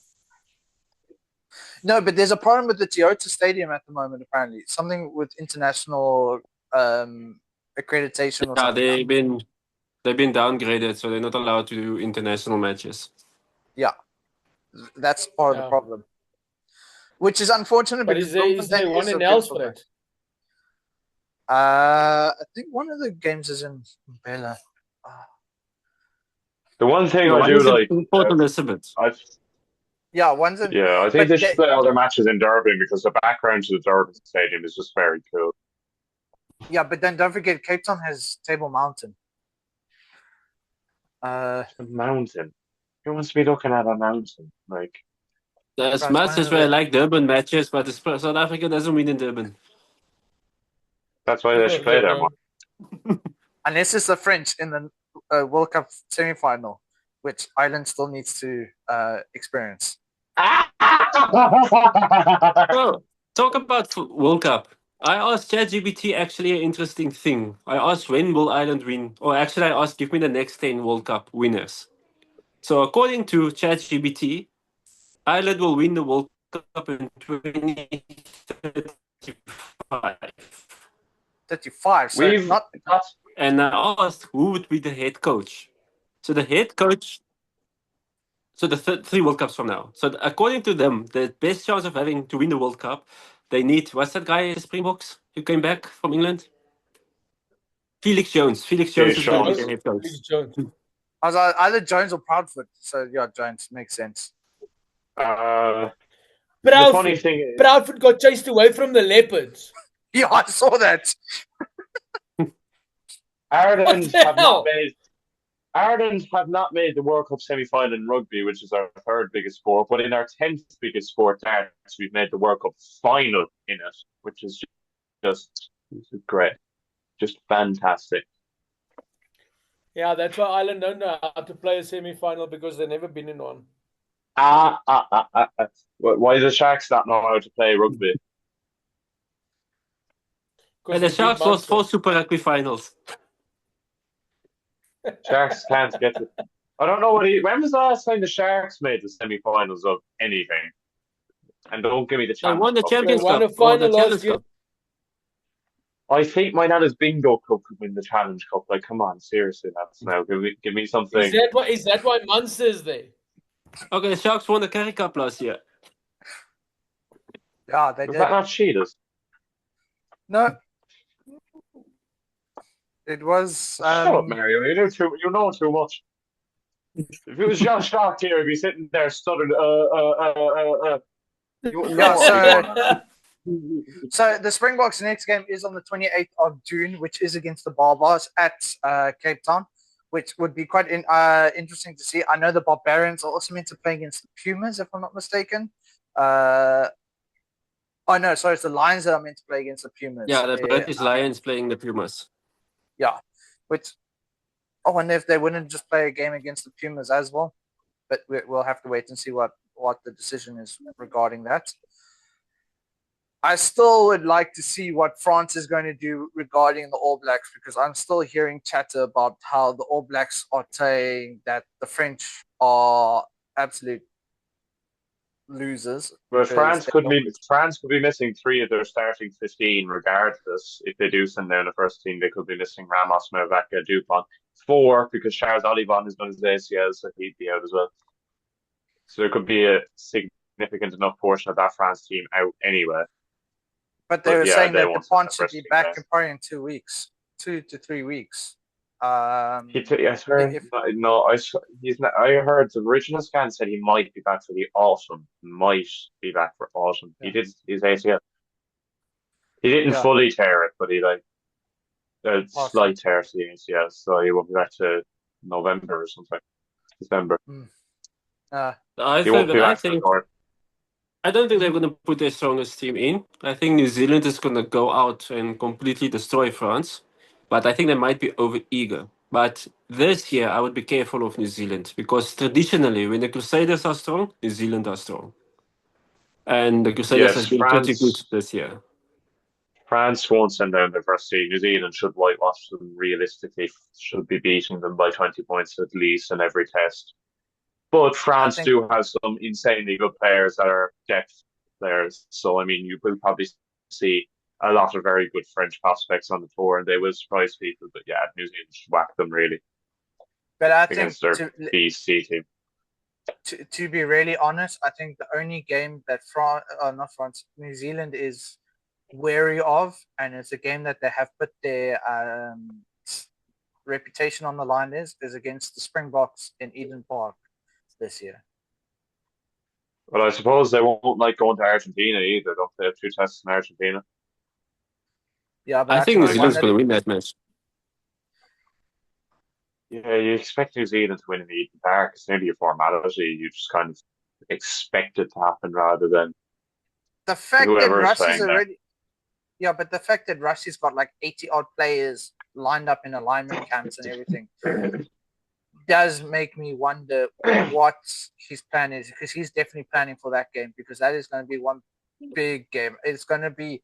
No, but there's a problem with the Toyota Stadium at the moment, apparently. Something with international accreditation or something. They've been downgraded, so they're not allowed to do international matches. Yeah. That's part of the problem. Which is unfortunate. But is there one in Elspeth? I think one of the games is in Bella. The one thing I do like... Port Elizabeth. Yeah, one's in... Yeah, I think they should play all their matches in Durban because the background to the Durban Stadium is just very cool. Yeah, but then don't forget, Cape Town has Table Mountain. A mountain? Who wants to be looking at a mountain? Like... There's matches where I like Durban matches, but South Africa doesn't win in Durban. That's why they should play there more. Unless it's the French in the World Cup semi-final, which Ireland still needs to experience. Oh, talk about World Cup. I asked ChatGPT actually an interesting thing. I asked when will Ireland win? Or actually I asked give me the next 10 World Cup winners. So according to ChatGPT, Ireland will win the World Cup in 2035. 35. So and I asked who would be the head coach. So the head coach. So the 3 World Cups from now. So according to them, the best chance of having to win the World Cup, they need, what's that guy in Springboks who came back from England? Felix Jones. Felix Jones is going to be the head coach. I was either Jones or Proudfoot. So yeah, Jones makes sense. Proudfoot got chased away from the Leopards. Yeah, I saw that. Ireland have not made the World Cup semi-final in rugby, which is our 3rd biggest sport, but in our 10th biggest sport, darts, we've made the World Cup final in it, which is just great. Just fantastic. Yeah, that's why Ireland don't know how to play a semi-final because they've never been in one. Why do the Sharks not know how to play rugby? And the Sharks lost 4 Super Rugby finals. Sharks can't get it. I don't know when was the last time the Sharks made the semi-finals of anything? And don't give me the They won the Champions They Champions won a Cup. Or final the last Challenge year. Cup. I think my Nana's Bingo Cup could win the Challenge Cup. Like, come on, seriously, lads. Now, give me something. Is that why Munster's there? Okay, the Sharks won the Currie Cup last year. Yeah, they Was did. that not cheaters? No. It was. Shut up, Mario. You know too much. If it was Josh Stark here, he'd be sitting there stuttering. You know Yeah, so the Springboks' next game is on the 28th of June, which is against the Barbars at Cape Town, which would be quite interesting to see. I know the Barbarians are also meant to play against the Pumas, if I'm not mistaken. Oh, no, sorry, it's the Lions that are meant to play against the Pumas. Yeah, the British Lions playing the Pumas. Yeah, which I wonder if they wouldn't just play a game against the Pumas as well. But we'll have to wait and see what the decision is regarding that. I still would like to see what France is going to do regarding the All Blacks, because I'm still hearing chatter about how the All Blacks are saying that the French are absolute losers. But France could be missing 3 of their starting 15 regardless. If they do send down the first team, they could be missing Ramos, Mervaca, Dupont. 4 because Charles Olivon has done his ACL, so he'd be out as well. So there could be a significant enough portion of that France team out anyway. But they were saying that Dupont should be back probably in 2 weeks, 2 to 3 weeks. I heard the original scan said he might be back for the autumn. Might be back for autumn. Yeah. He did his ACL. He didn't fully tear it, but he a slight tear to the ACL, so he won't be back to November or something. December. I don't think they're going to put their strongest team in. I think New Zealand is going to go out and completely destroy France. But I think they might be over-eager. But this year, I would be careful of New Zealand. Because traditionally, when the Crusaders are strong, New Zealand are strong. And the Crusaders have been pretty good this year. France won't send down their first team. New Zealand should whitewash them realistically. Should be beating them by 20 points at least in every test. But France do have some insanely good players that are depth players. So, I mean, you will probably see a lot of very good French prospects on the tour, and they will surprise people. But yeah, New Zealand should whack them really. But I against their BC team. To be really honest, I think the only game that New Zealand is wary of, and it's a game that they have put their reputation on the line is against the Springboks in Eden Park this year. Well, I suppose they won't like going to Argentina either, don't they? Have 2 tests in Argentina. Yeah, but I think New Zealand's going to win that match. Yeah, you expect New Zealand to win in Eden Park. It's nearly a formality. You just kind of expect it to happen rather than the fact that Russia's already. Yeah, but the fact that Russia's got like 80-odd players lined up in alignment camps and everything does make me wonder what his plan is, because he's definitely planning for that game, because that is going to be one big game. It's going to be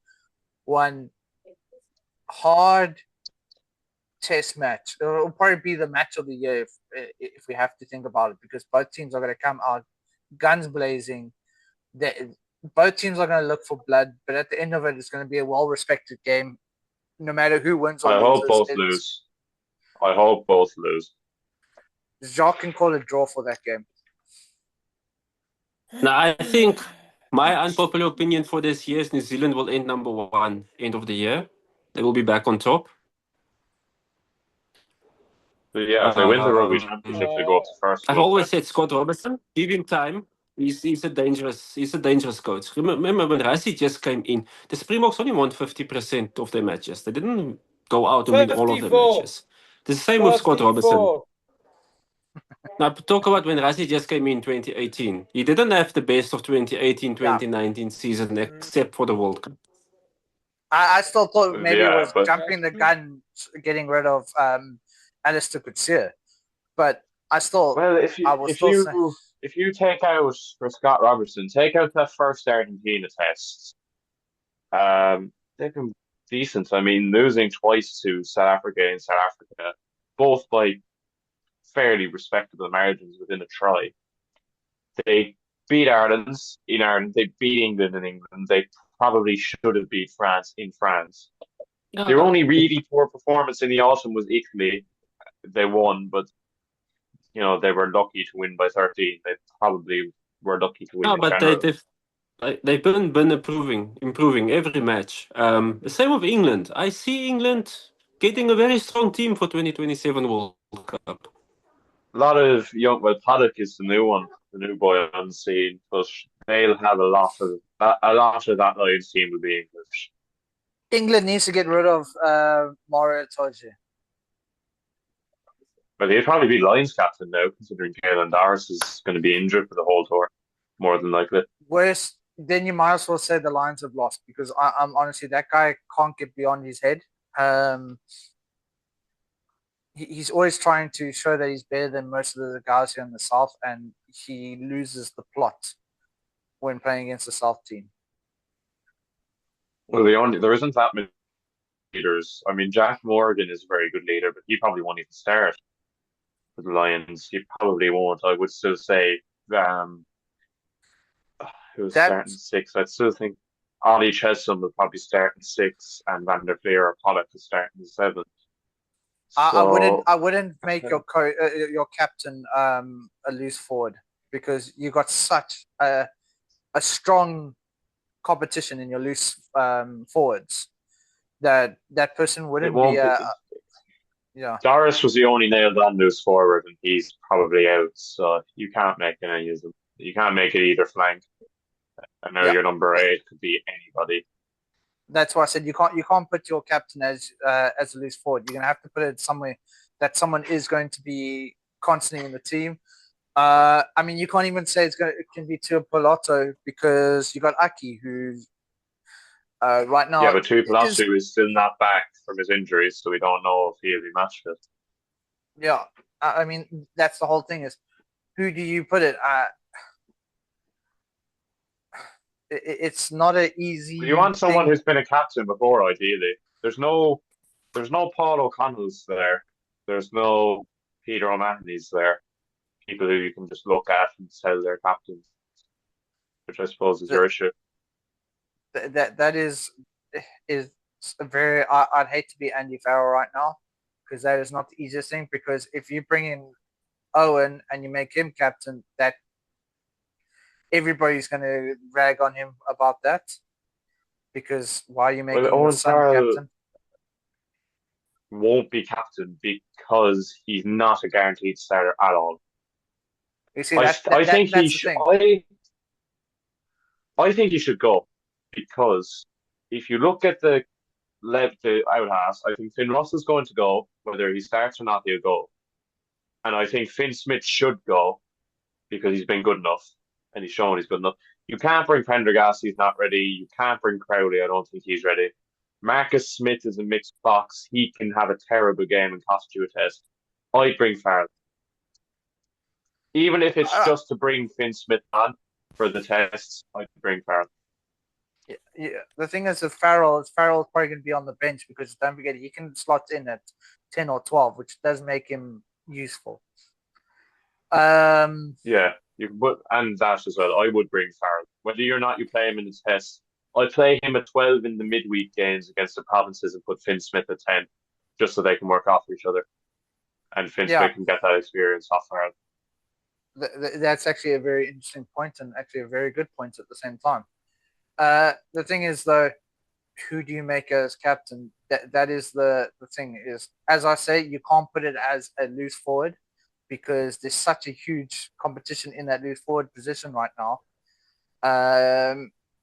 one hard test match. It'll probably be the match of the year if we have to think about it, because both teams are going to come out guns blazing. Both teams are going to look for blood, but at the end of it, it's going to be a well-respected game, no matter who wins or loses. I hope both lose. Jacques can call a draw for that game. Now, I think my unpopular opinion for this year is New Zealand will end number 1 end of the year. They will be back on top. Yeah, if they win the Rugby Championship, they go up to first. I've always said Scott Robertson, give him time. He's a dangerous coach. Remember when Rassie just came in, the Springboks only won 50% of their matches. They didn't go out and win all of their matches. The same with Scott Robertson. Now, talk about when Rassie just came in 2018. He didn't have the best of 2018-2019 season except for the World Cup. I still thought maybe it was jumping the gun, getting rid of Alistair Coetzee. But I still... Well, if you take out, for Scott Robertson, take out that first Argentina test, they can decent. I mean, losing twice to South Africa in South Africa, both by fairly respectable margins within a try. They beat Ireland in Ireland. They beat England in England. They probably should have beat France in France. Their Yeah, only really poor performance in the autumn was Italy. They won, but they were lucky to win by 13. They probably were lucky to win no, in but general. they've been improving every match. The same with England. I see England getting a very strong team for 2027 World Cup. A lot of Paddock is the new one, the new boy on the scene, but they'll have a lot of that Lions team will be English. England needs to get rid of Mario Itoje. But he'll probably be Lions captain now, considering Jalen Doris is going to be injured for the whole tour, more than likely. Worse, then you might as well say the Lions have lost, because I'm honestly, that guy can't get beyond his head. He's always trying to show that he's better than most of the guys here in the South, and he loses the plot when playing against the South team. Well, there isn't that many leaders. I mean, Jack Morgan is a very good leader, but he probably won't even start for the Lions. He probably won't. I would still say who's starting 6. I'd still think Ollie Chesson will probably start in 6, and Van der Fleer or Pollock will start in 7. I wouldn't make your captain a loose forward, because you got such a strong competition in your loose forwards that person wouldn't be. Yeah. Doris was the only nailed on loose forward, and he's probably out. So you can't make any of them. You can't make it either flank. And now your number 8 could be anybody. That's why I said you can't put your captain as a loose forward. You're gonna have to put it somewhere that someone is going to be constantly in the team. I mean, you can't even say it can be Tuipulotu, because you got Aki, who's right now. Yeah, but Tuipulotu is still not back from his injuries, so we don't know if he'll be match fit. Yeah, I mean, that's the whole thing, is who do you put it at? It's not an easy. You want someone who's been a captain before, ideally. There's no Paul O'Connell's there. There's no Peter O'Mahony's there. People who you can just look at and tell they're captains, which I suppose is your issue. That is a very. I'd hate to be Andy Farrell right now, because that is not the easiest thing. Because if you bring in Owen and you make him captain, that everybody's going to rag on him about that, because why are you making your son captain? Won't be captain because he's not a guaranteed starter at all. You see, I think he should go, because if you look at the out halves, I think Finn Russell's going to go. Whether he starts or not, he'll go. And I think Finn Smith should go, because he's been good enough and he's shown he's good enough. You can't bring Prendergast, he's not ready. You can't bring Crowley, I don't think he's ready. Marcus Smith is a mixed box. He can have a terrible game and cost you a test. I'd bring Farrell. Even if it's just to bring Finn Smith on for the tests, I'd bring Farrell. Yeah. The thing is with Farrell's probably going to be on the bench, because don't forget, he can slot in at 10 or 12, which does make him useful. Yeah, you can put, and that as well. I would bring Farrell. Whether or not you play him in the test, I'd play him at 12 in the midweek games against the provinces and put Finn Smith at 10, just so they can work off each other. And Finn Smith can get that experience off Farrell. That's actually a very interesting point, and actually a very good point at the same time. The thing is, though, who do you make as captain? That is the thing, is, as I say, you can't put it as a loose forward, because there's such a huge competition in that loose forward position right now.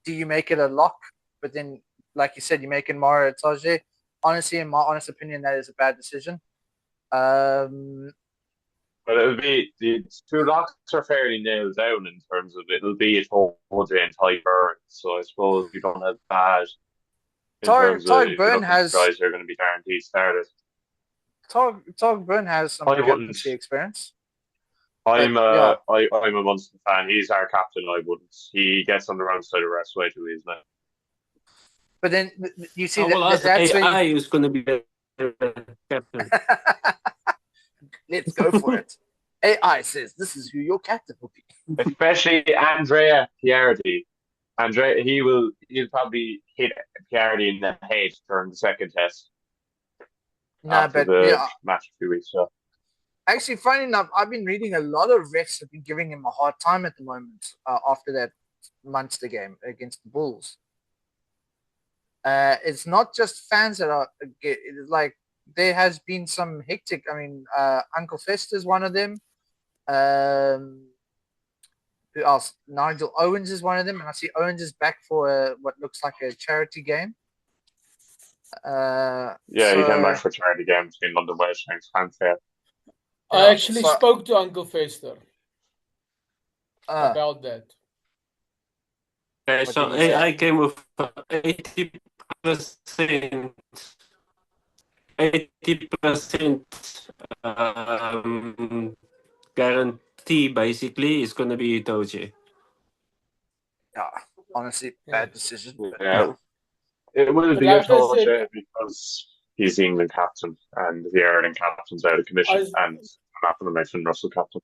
Do you make it a lock? But then, like you said, you're making Mario Itoje. Honestly, in my honest opinion, that is a bad decision. But it'll be, the 2 locks are fairly nailed down in terms of it'll be Itoje and Ty Burn. So I suppose you don't have bad. Ty Burn has guys who are going to be guaranteed starters. Ty Burn has some captaincy experience. I'm a Munster fan. He's our captain. I wouldn't. He gets on the wrong side of Rest way too easily. But then you see Well, that's AI is going to be the captain. Let's go for it. AI says this is who your captain will be. Especially Andrea Piardi. He'll probably hit Piardi in the head during the second test. After the match a few weeks ago. Actually, funny enough, I've been reading a lot of refs have been giving him a hard time at the moment after that Munster game against the Bulls. It's not just fans that are like there has been some hectic. I mean, Uncle Fester is one of them. Who else? Nigel Owens is one of them, and I see Owens is back for what looks like a charity game. He came back for a charity game between London West and Fanfare. I actually spoke to Uncle Fester about that. Okay, so AI came with 80%, 80% guarantee. Basically, is going to be Itoje. Yeah, honestly, bad decision. Yeah. It will be Itoje because he's the England captain and the Ireland captain's out of commission, and I'm not going to make Finn Russell captain.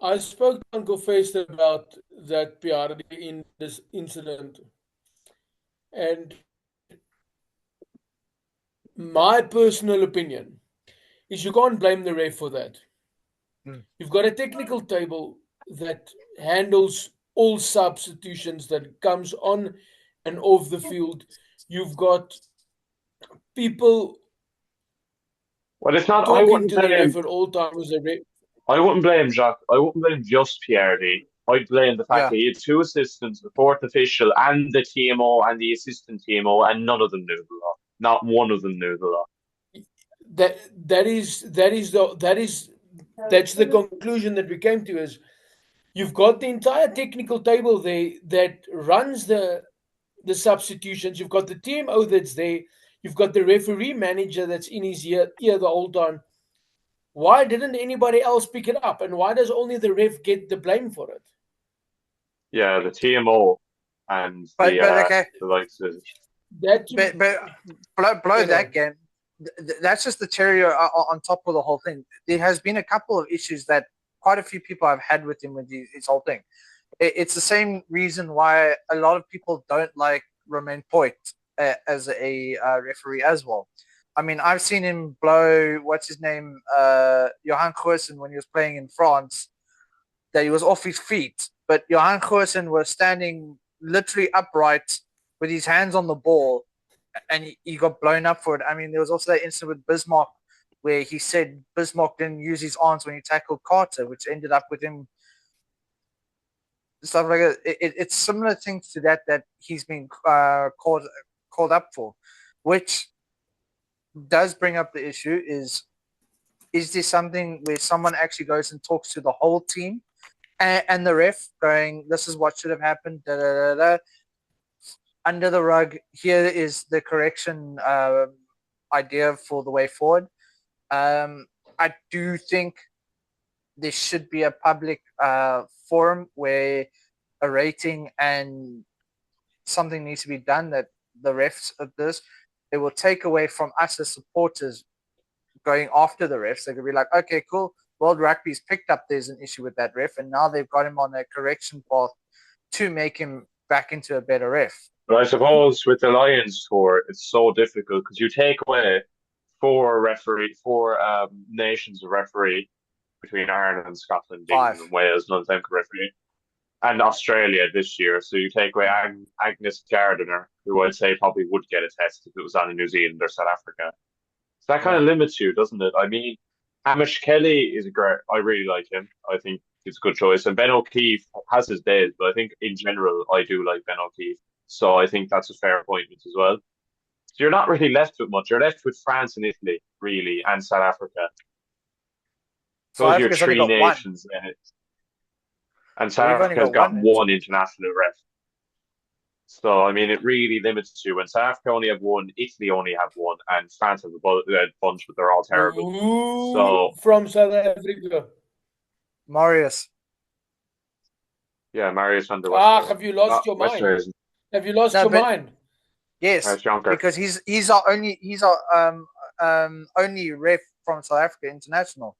I spoke to Uncle Fester about that Piardi in this incident, and my personal opinion is you can't blame the ref for that. You've got a technical table that handles all substitutions that comes on and off the field. You've got people. Well, it's not. Talking to the ref at all times. I wouldn't blame Jacques. I wouldn't blame just Piardi. I'd blame the fact that he had two assistants, the fourth official, and the TMO and the assistant TMO, and none of them knew the law. Not one of them knew the law. That's the conclusion that we came to. Is you've got the entire technical table there that runs the substitutions. You've got the TMO that's there. You've got the referee manager that's in his ear the whole time. Why didn't anybody else pick it up? And why does only the ref get the blame for it? Yeah, the TMO and the likes of that. But blow that game. That's just the cherry on top of the whole thing. There has been a couple of issues that quite a few people have had with him with his whole thing. It's the same reason why a lot of people don't like Romain Poit as a referee as well. I mean, I've seen him blow, what's his name, Johan Goosen when he was playing in France, that he was off his feet. But Johan Goosen was standing literally upright with his hands on the ball, and he got blown up for it. I mean, there was also that incident with Bismarck where he said Bismarck didn't use his arms when he tackled Carter, which ended up with him. Stuff like that. It's similar things to that he's been called up for, which does bring up the issue is there something where someone actually goes and talks to the whole team and the ref going, this is what should have happened, da, da, da, da. Under the rug, here is the correction idea for the way forward. I do think there should be a public forum where a rating and something needs to be done that the refs of this, it will take away from us as supporters going after the refs. They could be like, okay, cool. World Rugby's picked up there's an issue with that ref, and now they've got him on a correction path to make him back into a better ref. But I suppose with the Lions tour, it's so difficult because you take away four nations of referee between Ireland and Scotland, England and Wales, none of them can referee, and Australia this year. So you take away Agnes Gardiner, who I'd say probably would get a test if it was on in New Zealand or South Africa. So that kind of limits you, doesn't it? I mean, Hamish Kelly is great. I really like him. I think he's a good choice. And Ben O'Keefe has his days, but I think in general, I do like Ben O'Keefe. So I think that's a fair appointment as well. So you're not really left with much. You're left with France and Italy, really, and South Africa. Those are your three nations in it. And South Africa's got one international ref. So, I mean, it really limits you. When South Africa only have one, Italy only have one, and France have a bunch, but they're all terrible. So from South Africa. Marius. Yeah, Marius under West. Have you lost your mind? Have you lost No, your but- mind? Yes, That's Jonker. because he's our only ref from South Africa international.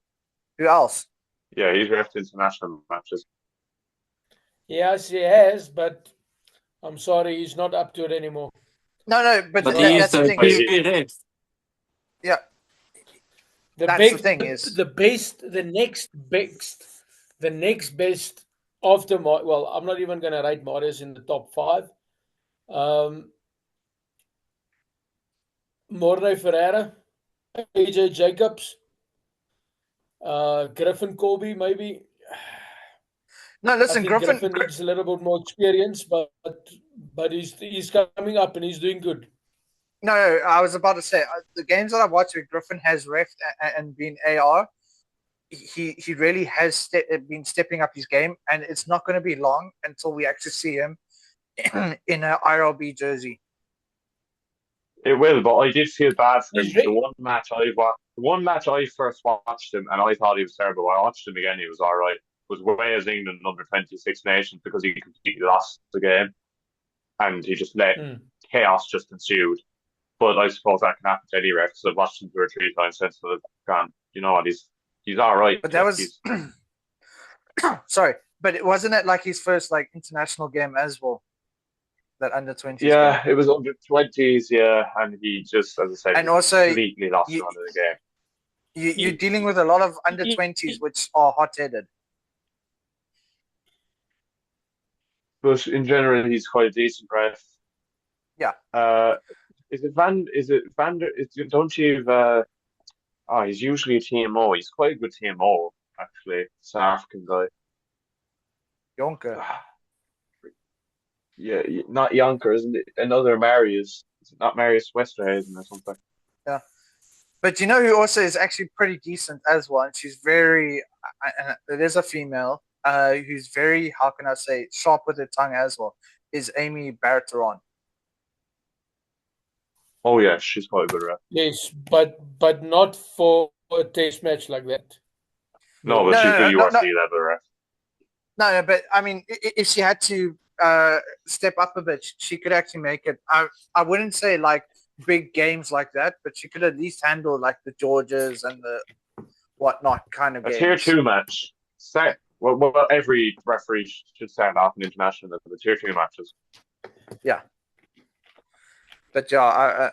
Who else? Yeah, he's refed international matches. Yes, he has, but I'm sorry, he's not up to it anymore. No, but But Right. he is that's the the thing. key ref. Yeah, The That's big, the thing is- the next best after well, I'm not even going to rate Marius in the top 5. Morne Ferreira, AJ Jacobs, Griffin Colby, maybe. no. I Listen, think Griffin. Griffin needs a little bit more experience, but he's coming up and he's doing good. No, I was about to say the games that I've watched where Griffin has ref and been AR. He really has been stepping up his game, and it's not going to be long until we actually see him in an IRB jersey. It will, but I did feel bad for him. He's re- The one match I first watched him, and I thought he was terrible. I watched him again; he was all right. Was Wales England under-26 Nations because he completely lost the game, and he just let chaos just ensued. But I suppose that can happen to any ref. So I've watched him 2 or 3 times since. So I've gone, you know what? He's all right. But that was sorry, but it wasn't it like his first like international game as well. That under-20s. Yeah, game. it was under-20s. Yeah, and he just, as I said, And also completely lost run of the game. You're dealing with a lot of under-20s which are hot-headed. But in general, he's quite a decent ref. Yeah. Don't you he's usually a TMO. He's quite a good TMO, actually. South African guy. Jonker. Yeah, not Jonker, isn't it? Another Marius. Is it not Marius Westerhuizen or something? Yeah. But you know who also is actually pretty decent as well, and she's very, it is a female, who's very, how can I say, sharp with her tongue as well, is Amy Barteron. Oh yeah, she's quite a good ref. Yes, but not for a test match like that. No, but she's the URC level ref. No, but I mean, if she had to step up a bit, she could actually make it. I wouldn't say like big games like that, but she could at least handle like the Georges and the whatnot kind of games. A tier 2 match. Well, every referee should start off an international level. The tier 2 matches. Yeah. But yeah,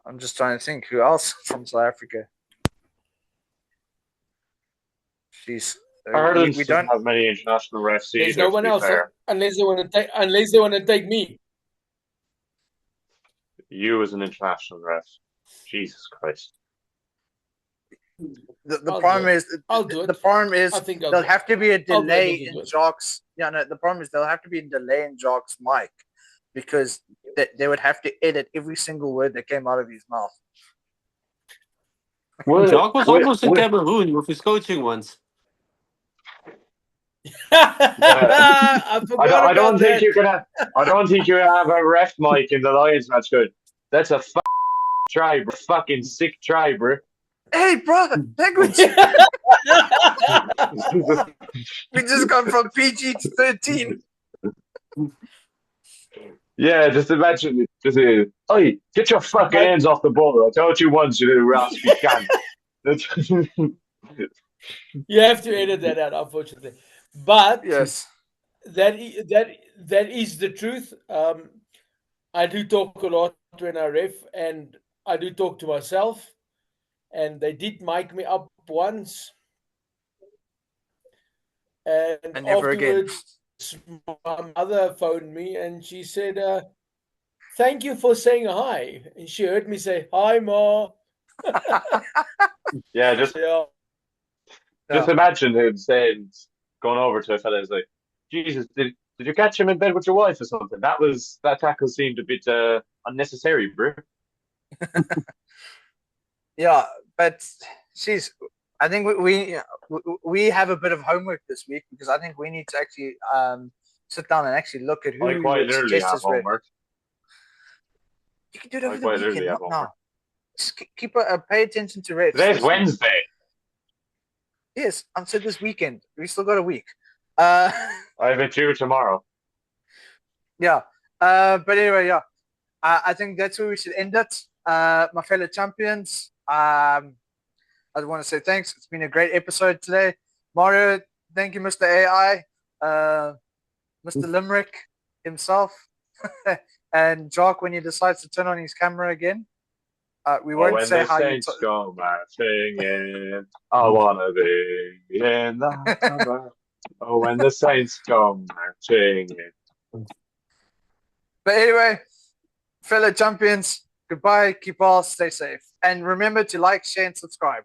I'm just trying to think who else from South Africa. Jeez. Ireland we don't don't have many international refs either. There's no one else unless they want to take me. You as an international ref. Jesus Christ. The problem is the problem is there'll have to be a delay in Jacques. Yeah, no, the problem is there'll have to be a delay in Jacques' mic because they would have to edit every single word that came out of his mouth. Jacques was almost in Cameroon with his coaching once. I don't think you can have a ref mic in the Lions match. Good. That's a try, bro. Fucking sick try, bro. Hey, bro, language. We just gone from PG to 13. Yeah, just imagine. Oi, get your fucking hands off the ball. I told you once, you little raspy cunt. You have to edit that out, unfortunately. But yes, that is the truth. I do talk a lot when I ref, and I do talk to myself. And they did mic me up once, and never again. My mother phoned me and she said, "Thank you for saying hi." And she heard me say, "Hi, Ma." Yeah, just imagine him going over to a fella and like, "Jesus, did you catch him in bed with your wife or something?" That tackle seemed a bit unnecessary, bro. Yeah, but I think we have a bit of homework this week because I think we need to actually sit down and actually look at who I quite literally have homework. You can do it over the weekend, not now. Just pay attention to refs. Today's Wednesday. Yes, I said this weekend. We still got a week. Uh, I have it due tomorrow. yeah. But anyway, yeah. I think that's where we should end it. My fellow champions. I want to say thanks. It's been a great episode today. Mario, thank you, Mr. AI, Mr. Limerick himself, and Jock when he decides to turn on his camera again. We won't When say the how you. Saints go marching in, I wanna be in that number. Oh, when the Saints go marching in. But anyway, fellow champions, goodbye. Keep well. Stay safe. And remember to like, share, and subscribe.